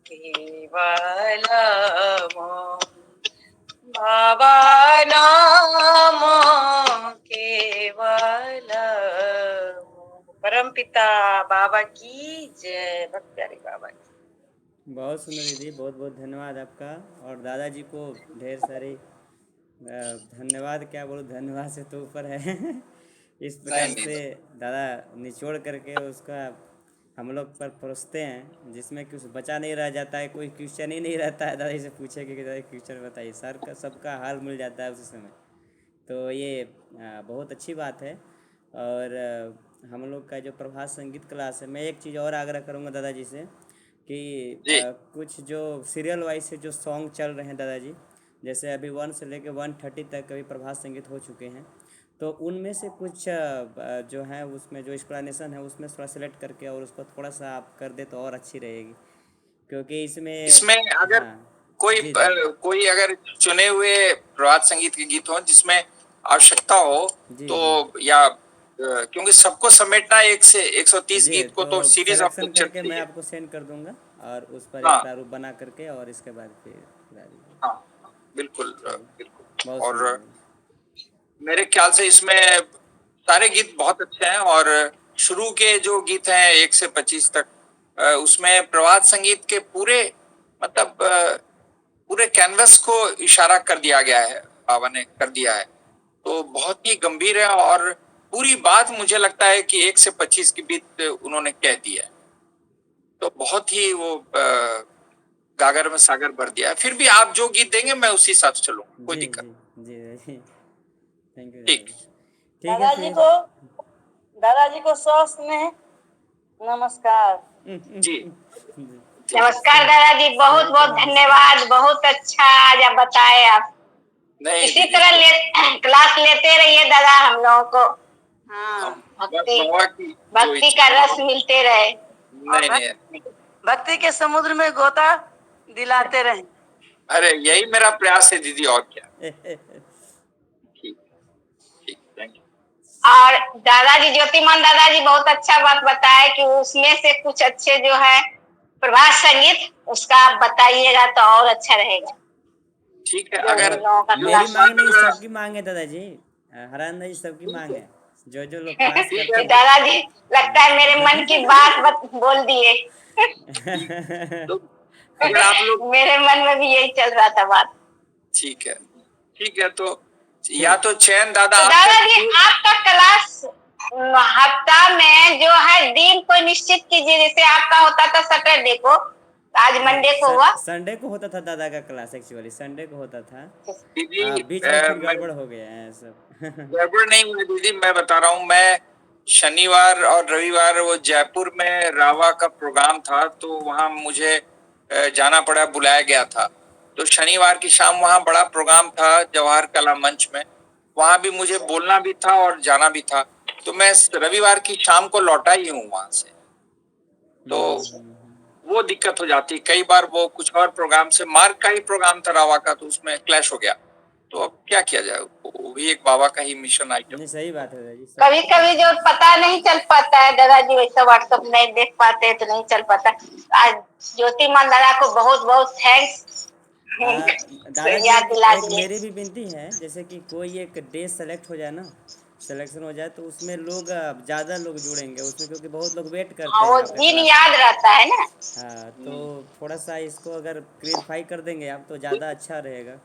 केवलमो, बाबा नामो केवलमो। परम पिता बाबा की जय, भक्त प्यारे बाबा की। बहुत सुंदर दीदी, बहुत बहुत धन्यवाद आपका। और दादाजी को ढेर सारी धन्यवाद, क्या बोलूँ, धन्यवाद से तो ऊपर है। इस प्रकार नहीं नहीं से दादा निचोड़ करके उसका हम लोग पर परोसते हैं, जिसमें कुछ बचा नहीं रह जाता है, कोई क्वेश्चन ही नहीं रहता है दादा से पूछे कि दादा क्वेश्चन बताइए, सर का सबका हाल मिल जाता है उसी समय। तो ये बहुत अच्छी बात है। और हम लोग का जो प्रभात संगीत क्लास है, मैं एक चीज़ और आग्रह करूँगा दादाजी से कि जी, कुछ जो सीरियल वाइज से जो सॉन्ग चल रहे हैं दादाजी, जैसे अभी 1 से लेकर 130 तक अभी प्रभात संगीत हो चुके हैं, तो उनमें से कुछ जो है उसमें जो एक्सप्लेनेशन है उसमें थोड़ा सेलेक्ट करके और उसको थोड़ा सा आप कर दे तो और अच्छी रहेगी, क्योंकि इसमें। इसमें अगर हाँ कोई जी दादाजी। कोई अगर चुने हुए प्रभात संगीत के गीत हों जिसमें आवश्यकता हो जी तो, जी या क्योंकि सबको समेटना 1 से 130 जी। गीत को तो सीरीज ऑफ सिलेक्शन लेक्चर करके मैं चाहिए। आपको सेंड कर दूंगा और उस पर एक हाँ प्रारूप बना करके और इसके बाद फिर करा दीजिए। हाँ हाँ, बिल्कुल ठीक, बिल्कुल। बहुत और सुंदर है। मेरे ख्याल से इसमें सारे गीत बहुत अच्छे हैं, और शुरू के जो गीत हैं 1 से 25 तक, उसमें प्रभात संगीत के पूरे, मतलब पूरे कैनवस को इशारा कर दिया गया है, बाबा ने कर दिया है। तो बहुत ही गंभीर है, और पूरी बात मुझे लगता है कि 1 से 25 के बीच उन्होंने कह दिया है। तो बहुत ही वो गागर में सागर भर दिया है। फिर भी आप जो गीत देंगे मैं उसी हिसाब से चलूंगा, कोई जी दिक्कत जी जी जी। थैंक यू नहीं। दादाजी। ठीक। ठीक है दादाजी फिर। को दादाजी को सॉस में नमस्कार। जी जी। नमस्कार दादाजी, बहुत सबको बहुत नमस्कार। धन्यवाद। बहुत अच्छा आज आप बताए। आप नहीं इसी दीदी, तरह क्लास लेते रहिए दादा, हम लोगों को हाँ, बस भक्ति बाबा की जो भक्ति का इच्छा रस हो। मिलते रहे। और नहीं नहीं, भक्ति के समुद्र में गोता दिलाते रहें। अरे यही मेरा प्रयास है दीदी, और क्या। ठीक ठीक, थैंक यू। और दादाजी, ज्योतिमान दादाजी बहुत अच्छा बात बताए कि उसमें से कुछ अच्छे जो है प्रभात संगीत, उसका आप बताइएगा तो और अच्छा रहेगा। ठीक है, जो अगर हम लोगों का जो मेरी क्लास, मांग नहीं, अगर सबकी मांग है दादाजी। हरानंद जी सबकी ठीक मांग है, है। जो जो लोग क्लास ठीक करते है, हैं। दादाजी लगता है मेरे मन की बात बोल दिए। ठीक। तो अगर आप लोग, मेरे मन में भी यही चल रहा था बात। ठीक है, ठीक है, तो या ठीक। तो चैन दादा तो आपका दादाजी दीजिए। आपका क्लास हफ्ता में जो है दिन कोई निश्चित कीजिए। जैसे आपका होता था सैटरडे को, आज मंडे को हुआ। संडे को होता था दादा का क्लास, एक्चुअली संडे को होता था। दीदी बीच में फिर मैं, गड़बड़ हो गया है सब। गड़बड़ नहीं हुई दीदी, मैं बता रहा हूँ। मैं शनिवार और रविवार वो जयपुर में रावा का प्रोग्राम था, तो वहाँ मुझे जाना पड़ा, बुलाया गया था। तो शनिवार की शाम वहाँ बड़ा प्रोग्राम था जवाहर कला मंच में, वहाँ भी मुझे बोलना भी था और जाना भी था। तो मैं रविवार की शाम को लौटा ही हूँ वहाँ से। तो वो दिक्कत हो जाती। कई बार वो कुछ और प्रोग्राम से, मार्ग का ही प्रोग्राम था रावा का, तो उसमें क्लैश हो गया। तो अब क्या किया जाए, वो भी एक बाबा का ही मिशन आइटम। नहीं, सही बात है दादाजी। कभी कभी जो पता नहीं चल पाता है दादाजी, वैसा व्हाट्सएप नहीं देख पाते तो नहीं चल पाता। आज ज्योतिमान दादा को बहुत बहुत थैंक्स, दादाजी याद दिला एक दिए। मेरी भी विनती है, जैसे कि कोई एक डे सेलेक्ट हो जाए ना, सिलेक्शन हो जाए, तो उसमें लोग ज़्यादा लोग जुड़ेंगे उसमें, क्योंकि बहुत लोग वेट हाँ, करते वो हैं आपके दिन क्लास का। याद रहता है ना। हाँ, तो थोड़ा सा इसको अगर क्लियरफाई कर देंगे आप तो ज़्यादा अच्छा रहेगा।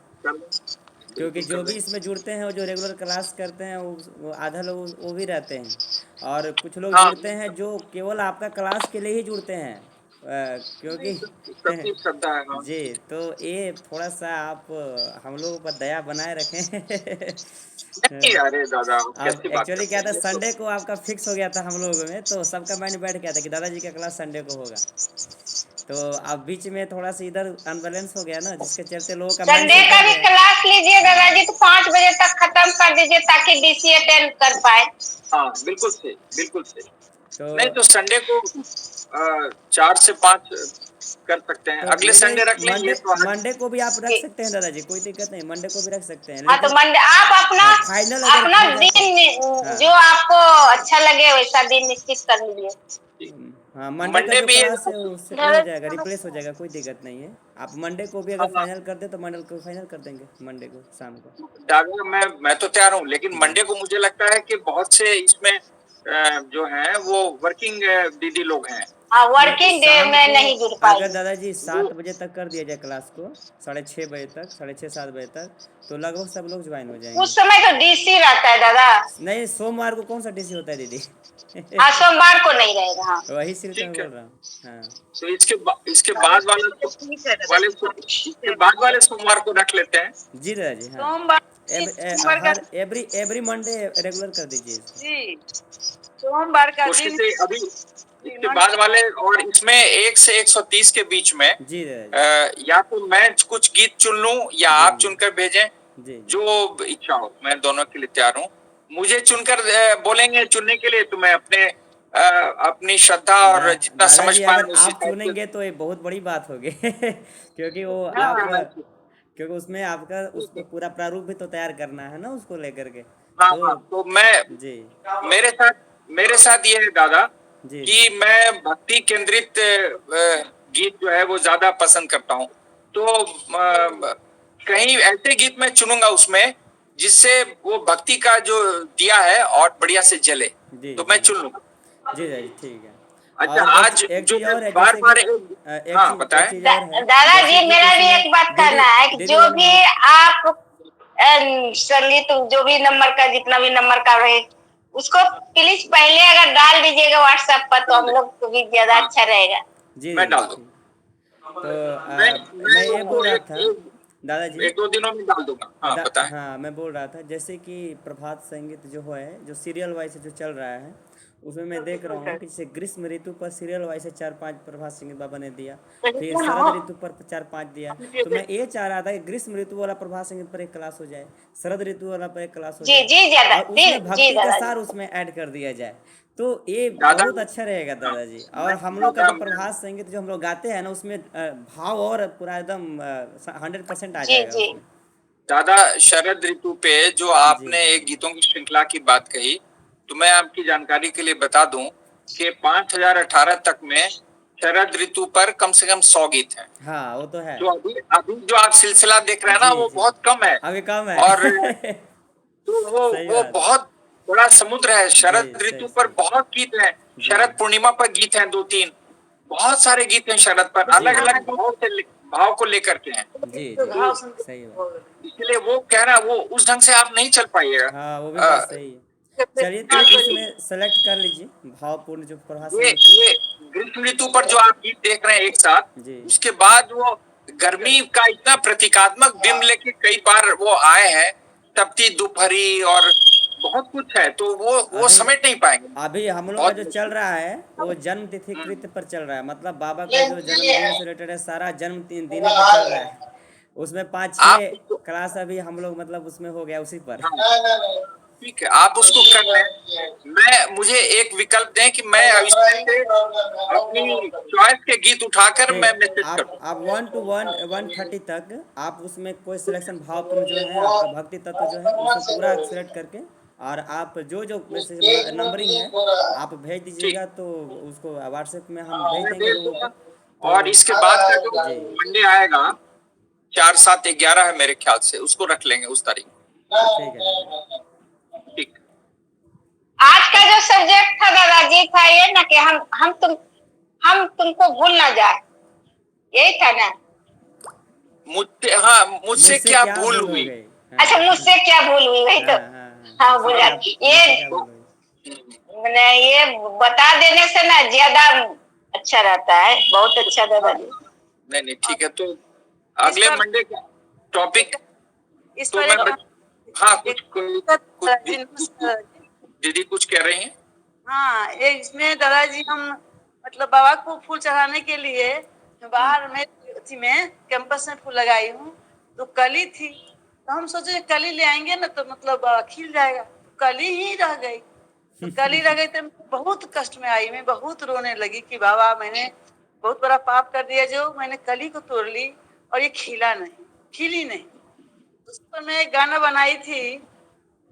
क्योंकि बिल्कुल कर जो भी देंगे। इसमें जुड़ते हैं, वो जो रेगुलर क्लास करते हैं, वो आधा लोग वो भी रहते हैं, और कुछ लोग हाँ, जुड़ते हैं जो केवल आपका क्लास के लिए ही जुड़ते हैं। नहीं, क्योंकि सबकी श्रद्धा है। हाँ, जी, तो ये थोड़ा सा आप हम लोगों पर दया बनाए रखें। नहीं, अरे दादा अब कैसी बात एक्चुअली करते क्या हैं था, ये तो। संडे को आपका फिक्स हो गया था हम लोगों में, तो सबका माइंड बैठ गया था कि दादाजी का क्लास संडे को होगा। तो अब बीच में थोड़ा सा इधर अनबैलेंस हो गया ना, जिसके चलते लोगों का माइंड संडे सेट का बढ़ भी गया। क्लास लीजिए हाँ दादाजी, तो 5 बजे तक खत्म कर दीजिए ताकि डीसी अटेंड कर पाए। हाँ, बिल्कुल सही, बिल्कुल सही। तो नहीं तो संडे को 4 से 5 कर सकते हैं। अगले संडे रख लेकिन लेंगे मंडे तो आज। मंडे को भी आप रख सकते हैं दादाजी, कोई दिक्कत नहीं, मंडे को भी रख सकते हैं, हाँ, तो लेकिन मंडे आप अपना फाइनल अगर अपना हो जाए तो। दिन हाँ जो आपको अच्छा लगे वैसा दिन निश्चित कर लीजिए। हाँ, मंडे का मंडे जो में ये, क्लास है उससे वो हो जाएगा, रिप्लेस हो जाएगा, कोई दिक्कत नहीं है। आप मंडे को भी अगर हाँ, फाइनल कर दे तो मंडे को फाइनल कर देंगे, मंडे को शाम को। दादा मैं तो तैयार हूँ, लेकिन जी मंडे को मुझे लगता है कि बहुत से इसमें जो हैं वो वर्किंग दीदी लोग हैं। हाँ, नहीं, वर्किंग डे शाम में को नहीं जुड़ अगर पाएंगे। दादाजी वो 7 बजे तक कर दिया जाए क्लास को, 6:30 बजे तक, 6:30 7 बजे तक, तो लगभग सब लोग ज्वाइन हो जाएंगे। उस समय तो डीसी रहता है दादा। नहीं, सोमवार को कौन सा डीसी होता है दीदी? हाँ, सोमवार को नहीं रहेगा। हाँ, वही सिर्फ तो मैं ठीक है। बोल रहा हूँ। हाँ तो इसके बाद इसके बाद वाले सोमवार को रख लेते हैं। जी दादाजी। हाँ, सोमवार सोमवार का हर एवरी मंडे रेगुलर कर दीजिए इसको। जी, सोमवार का कोशिश दिन है अभी इसके बाद वाले, और इसमें 1 से 130 के बीच में जी दादाजी। या तो मैं कुछ गीत चुन लूं या जी आप जी चुनकर भेजें, जी जी। जो इच्छा हो। मैं दोनों के लिए तैयार हूँ। मुझे चुनकर बोलेंगे चुनने के लिए, तो मैं अपनी श्रद्धा और जितना समझ दादाजी पाए अगर उस आप हिसाब से। चुनेंगे तो ये बहुत बड़ी बात होगी। क्योंकि वो नहीं, आप नहीं, नहीं, क्योंकि उसमें आपका उसको पूरा प्रारूप भी तो तैयार करना है ना, उसको लेकर के। हाँ तो हाँ, तो मैं जी मेरे साथ ये है दादा जी जी कि मैं भक्ति केंद्रित गीत जो है वो ज्यादा पसंद करता हूँ। तो कहीं ऐसे गीत मैं चुनूंगा उसमें जिससे वो भक्ति का जो दिया है और बढ़िया से जले, जी तो मैं जी चुन लूंगा। जी जी ठीक है। अच्छा, और आज एक जो चीज़ मैं और है, बार जैसे कि बार हाँ एक बताएं। चीज़ और है, जैसे दादाजी कि मेरा भी इसमें एक बात दीदी कहना है कि दीदी जो 1 भी मिनट। आप संगीत जो भी नंबर का जितना भी नंबर का रहे उसको प्लीज पहले अगर डाल दीजिएगा व्हाट्सएप पर तो हम लोग को भी ज्यादा हाँ, अच्छा रहेगा। जी मैं जी डाल दूँ। ठीक। तो मैं मैं ये उसको बोल रहा था दादाजी, एक दो दिनों में डाल दूंगा। हाँ बताएं। हाँ मैं बोल रहा था जैसे कि प्रभात संगीत जो है, जो सीरियल वाइज जो चल रहा है, उसमें मैं देख रहा हूँ कि जैसे ग्रीष्म ऋतु पर सीरियल वाइज से 4-5 प्रभात संगीत बाबा ने दिया, फिर शरद ऋतु पर 4-5 दिया। तो मैं ये चाह रहा था कि ग्रीष्म ऋतु वाला प्रभात संगीत पर एक क्लास हो जाए, शरद ऋतु वाला पर एक क्लास हो जी जाए, जी ज्यादा और जी उसमें जी भक्ति का दादाजी। सार उसमें ऐड कर दिया जाए, तो ये दादा बहुत अच्छा रहेगा दादाजी। और हम लोग का दादा जो प्रभात संगीत जो हम लोग गाते हैं ना, उसमें भाव और पूरा एकदम 100% आ जी जाएगा जी उसमें। दादा शरद ऋतु पे जो जी आपने जी एक गीतों की श्रृंखला की बात कही, तो मैं आपकी जानकारी के लिए बता दूं कि 5018 तक में शरद ऋतु पर कम से कम 100 गीत हैं। हाँ वो तो है। जो अभी अभी जो आप सिलसिला देख रहे हैं ना, जी वो जी बहुत कम है। अभी कम और है। तो सही वो बात है। बहुत बड़ा समुद्र है। जी शरद सही ऋतु पर सही। बहुत गीत हैं। जी शरद पूर्णिमा पर गीत हैं 2-3। बहुत सारे गीत हैं शरद पर, जी अलग अलग जी भाव को लेकर के हैं। जी तो जी घाव तो सुन सही हो बात। इसलिए वो कह रहा, वो उस ढंग से आप नहीं चल पाइएगा। हाँ वो भी बात अ, सही है। गए। चलिए तो इसमें सेलेक्ट कर लीजिए भावपूर्ण जो प्रभात संगीत है। ये ग्रीष्म ऋतु पर जो आप गीत देख रहे हैं एक साथ, जी उसके बाद वो गर्मी का इतना प्रतीकात्मक बिंब लेके कई बार वो आए हैं। तपती दोपहरी और बहुत कुछ है, तो वो अभी समेट नहीं पाएंगे। अभी हम लोग का बहुत जो चल मुश्किल। रहा है वो जन्म तिथि हम्म, कृत पर चल रहा है, मतलब बाबा का जो जन्मदिन से रिलेटेड है सारा जन्म दिने पे चल रहा है। उसमें पाँच आप छः उसको क्लास अभी हम लोग मतलब उसमें हो गया उसी पर। हाँ ठीक है, आप उसको कर लें। मुझे एक विकल्प दें कि मैं इसमें से अपनी चॉइस के गीत उठाकर मैं ठीक। मैसेज कर दूं। आप 1 to 130 तक आप उसमें कोई सिलेक्शन भावपूर्ण जो है आपका भक्ति तत्व जो है उसमें पूरा सेलेक्ट करके, और आप जो जो वैसे नंबरिंग है आप भेज ठीक, दीजिएगा, तो उसको व्हाट्सएप में हम भेज मैं देंगे भेज लोगों को। दूंगा। तो और इसके बाद का जो जी मंडे आएगा, 4, 7, 11 है मेरे ख्याल से, उसको रख लेंगे उस तारीख ठीक है दादा। को। ठीक। आज का जो सब्जेक्ट था दादाजी था ये ना कि हम तुमको भूल ना जाए, यही था ना। मुझसे, हाँ, मुझसे मुझसे क्या क्या भूल भूल हो हुई। गई। अच्छा हाँ मुझसे क्या भूल हुई, वही हाँ तो। हाँ हाँ हाँ बोला मुझसे ये क्या भूल हुई। मैंने ये बता देने से ना ज्यादा अच्छा रहता है, बहुत अच्छा दादाजी। नहीं नहीं ठीक है, तो इस अगले पर मंडे का टॉपिक इस तो पर मैं एक हाँ एक कुछ दादाजी नमस्कार। दीदी कुछ कह रही हैं। हाँ इसमें दादाजी हम मतलब बाबा को फूल चढ़ाने के लिए बाहर में अथी में कैंपस में फूल लगाई हूँ। तो कली थी, तो हम सोचे कली ले आएंगे ना तो मतलब खिल जाएगा, तो कली ही रह गई। तो कली रह गई तो मैं बहुत कष्ट में आई, मैं बहुत रोने लगी कि बाबा मैंने बहुत बड़ा पाप कर दिया जो मैंने कली को तोड़ ली और ये खिला नहीं, खिली नहीं। उस पर मैं एक गाना बनाई थी,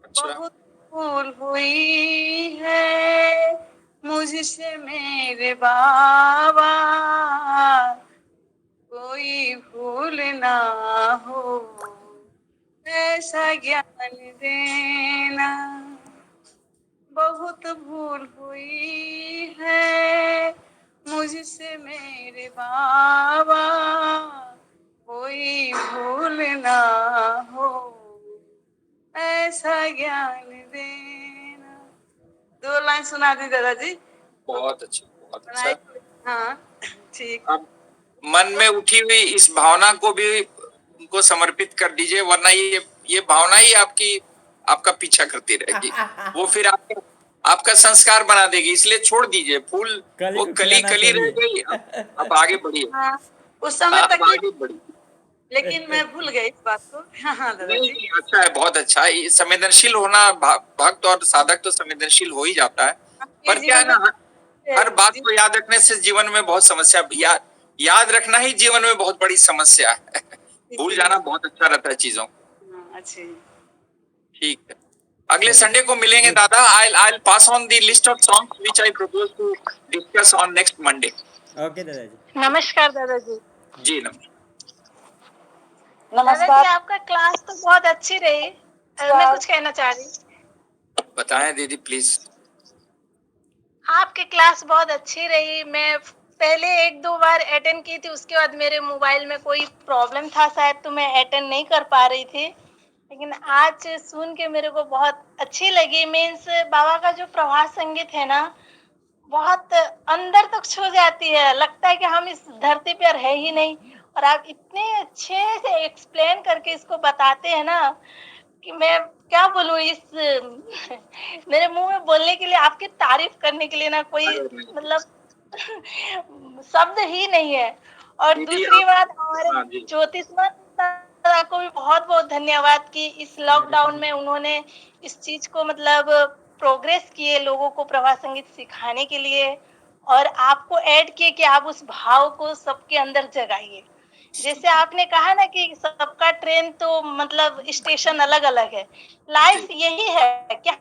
अच्छा, बहुत भूल हुई है मुझसे मेरे बाबा, कोई भूल ना हो ऐसा ज्ञान देना। बहुत भूल हुई है मुझसे मेरे बाबा, कोई भूल ना हो ऐसा ज्ञान देना। 2 लाइन सुना दी दादाजी। बहुत अच्छा, बहुत बनाई अच्छा। तो- हाँ ठीक। अब मन में उठी हुई इस भावना को भी उनको समर्पित कर दीजिए, वरना ये भावना ही आपका पीछा करती रहेगी। वो फिर आपका आपका संस्कार बना देगी, इसलिए छोड़ दीजिए फूल। कली वो को कली खिलाना कली रह चाहिए। गई, अब आगे बढ़िए। हाँ उस समय आप तक आगे बढ़िए। लेकिन मैं भूल गई इस बात को। हाँ हाँ नहीं दादाजी। नहीं, अच्छा है, बहुत अच्छा है। ये संवेदनशील होना, भक्त और साधक तो संवेदनशील हो ही जाता है। ये पर क्या है जीवन ना, हर बात में को याद रखने से जीवन में बहुत समस्या, याद रखना ही जीवन में बहुत बड़ी समस्या है। भूल जाना बहुत अच्छा रहता है चीजों को। हाँ, अच्छे हैं। ठीक है, अगले संडे को मिलेंगे दादा। I'll pass on the list of songs which I propose to discuss on next Monday. Okay दादाजी। नमस्कार दादाजी। जी नमस्कार। दादाजी नमस्कार। आपका क्लास तो बहुत अच्छी रही। मैं कुछ कहना चाह रही। बताएं दीदी प्लीज। आपकी क्लास बहुत अच्छी रही। मैं पहले एक दो बार अटेंड की थी, उसके बाद मेरे मोबाइल में कोई प्रॉब्लम था शायद, तो मैं अटेंड नहीं कर पा रही थी। लेकिन आज सुन के मेरे को बहुत अच्छी लगी। मीन्स बाबा का जो प्रभात संगीत है ना, बहुत अंदर तक छू जाती है। लगता है कि हम इस धरती पर है ही नहीं। और आप इतने अच्छे से एक्सप्लेन करके इसको बताते हैं ना कि मैं क्या बोलूं। इस मेरे मुंह में बोलने के लिए, आपकी तारीफ करने के लिए ना कोई मतलब शब्द ही नहीं है। और दीदी दूसरी आप, बात, हाँ हमारे जी, ज्योतिषमन दादा को भी बहुत बहुत धन्यवाद कि इस लॉकडाउन में उन्होंने इस चीज को मतलब प्रोग्रेस किए, लोगों को प्रभात संगीत सिखाने के लिए। और आपको ऐड किए कि आप उस भाव को सबके अंदर जगाइए। जैसे आपने कहा ना कि सबका ट्रेन तो मतलब स्टेशन अलग अलग है। लाइफ यही है कि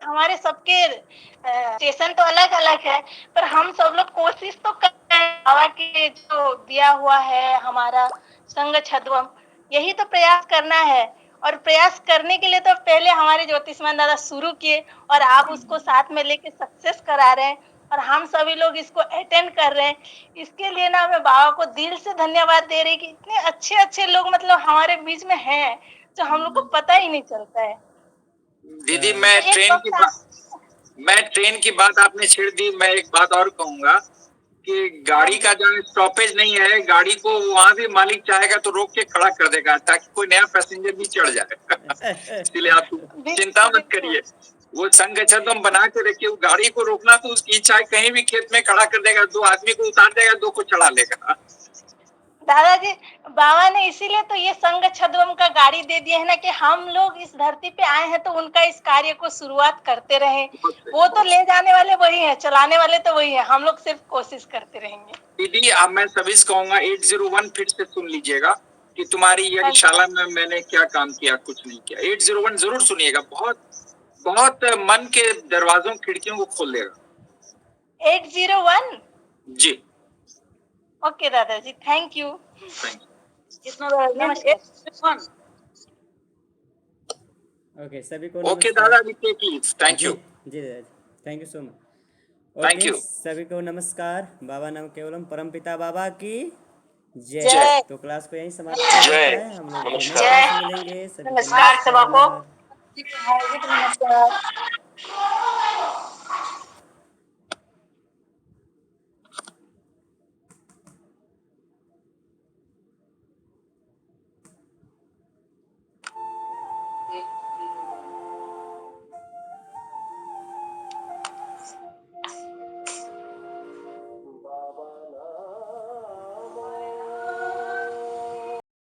हमारे सबके स्टेशन तो अलग अलग है, पर हम सब लोग कोशिश तो कर रहे हैं। बाबा के जो दिया हुआ है हमारा संग छद्मम, यही तो प्रयास करना है। और प्रयास करने के लिए तो पहले हमारे ज्योतिषमान दादा शुरू किए, और आप उसको साथ में लेके सक्सेस करा रहे हैं, और हम सभी लोग इसको अटेंड कर रहे हैं। इसके लिए ना मैं बाबा को दिल से धन्यवाद दे रही कि इतने अच्छे अच्छे लोग मतलब हमारे बीच में हैं, जो हम लोग को पता ही नहीं चलता है। दीदी एक वक्त मैं ट्रेन की बात आपने छेड़ दी। मैं एक बात और कहूंगा कि गाड़ी का जहाँ स्टॉपेज नहीं है, गाड़ी को वहां भी मालिक चाहेगा तो रोक के खड़ा कर देगा ताकि कोई नया पैसेंजर भी चढ़ जाए। इसलिए आप चिंता मत करिए। वो संघ तुम बना के रखिए। वो गाड़ी को रोकना तो उसकी इच्छा है, कहीं भी खेत में खड़ा कर देगा, 2 आदमी को उतार देगा, 2 को चढ़ा लेगा। दादाजी, बाबा ने इसीलिए तो ये संघ छद्मम का गाड़ी दे दिए है ना, कि हम लोग इस धरती पे आए हैं तो उनका इस कार्य को शुरुआत करते रहे। वो तो ले जाने वाले वही है, चलाने वाले तो वही है, हम लोग सिर्फ कोशिश करते रहेंगे। दीदी अब मैं सभी से कहूंगा 801 फिर से सुन लीजिएगा कि तुम्हारी यज्ञशाला में मैंने क्या काम किया, कुछ नहीं किया। 801 जरूर सुनिएगा, बहुत बहुत मन के दरवाजों खिड़कियों को खोल देगा। 801। जी ओके दादाजी, थैंक यू। Thank you. कितना दादाजी? नमस्कार। 801। ओके सभी को ओके नमस्कार। दादा जी, थैंक जी यू। जी दादाजी, thank you so much. Thank okay you. सभी को नमस्कार। बाबा नाम केवलम परमपिता बाबा की जय। जय। तो क्लास को यहीं समाप्त किया जाता है। हम लोग फिर नेक्स्ट जय। क्लास में मिलेंगे। सभी को नमस्कार सबको। नमस्कार। हार्दिक नमस्कार।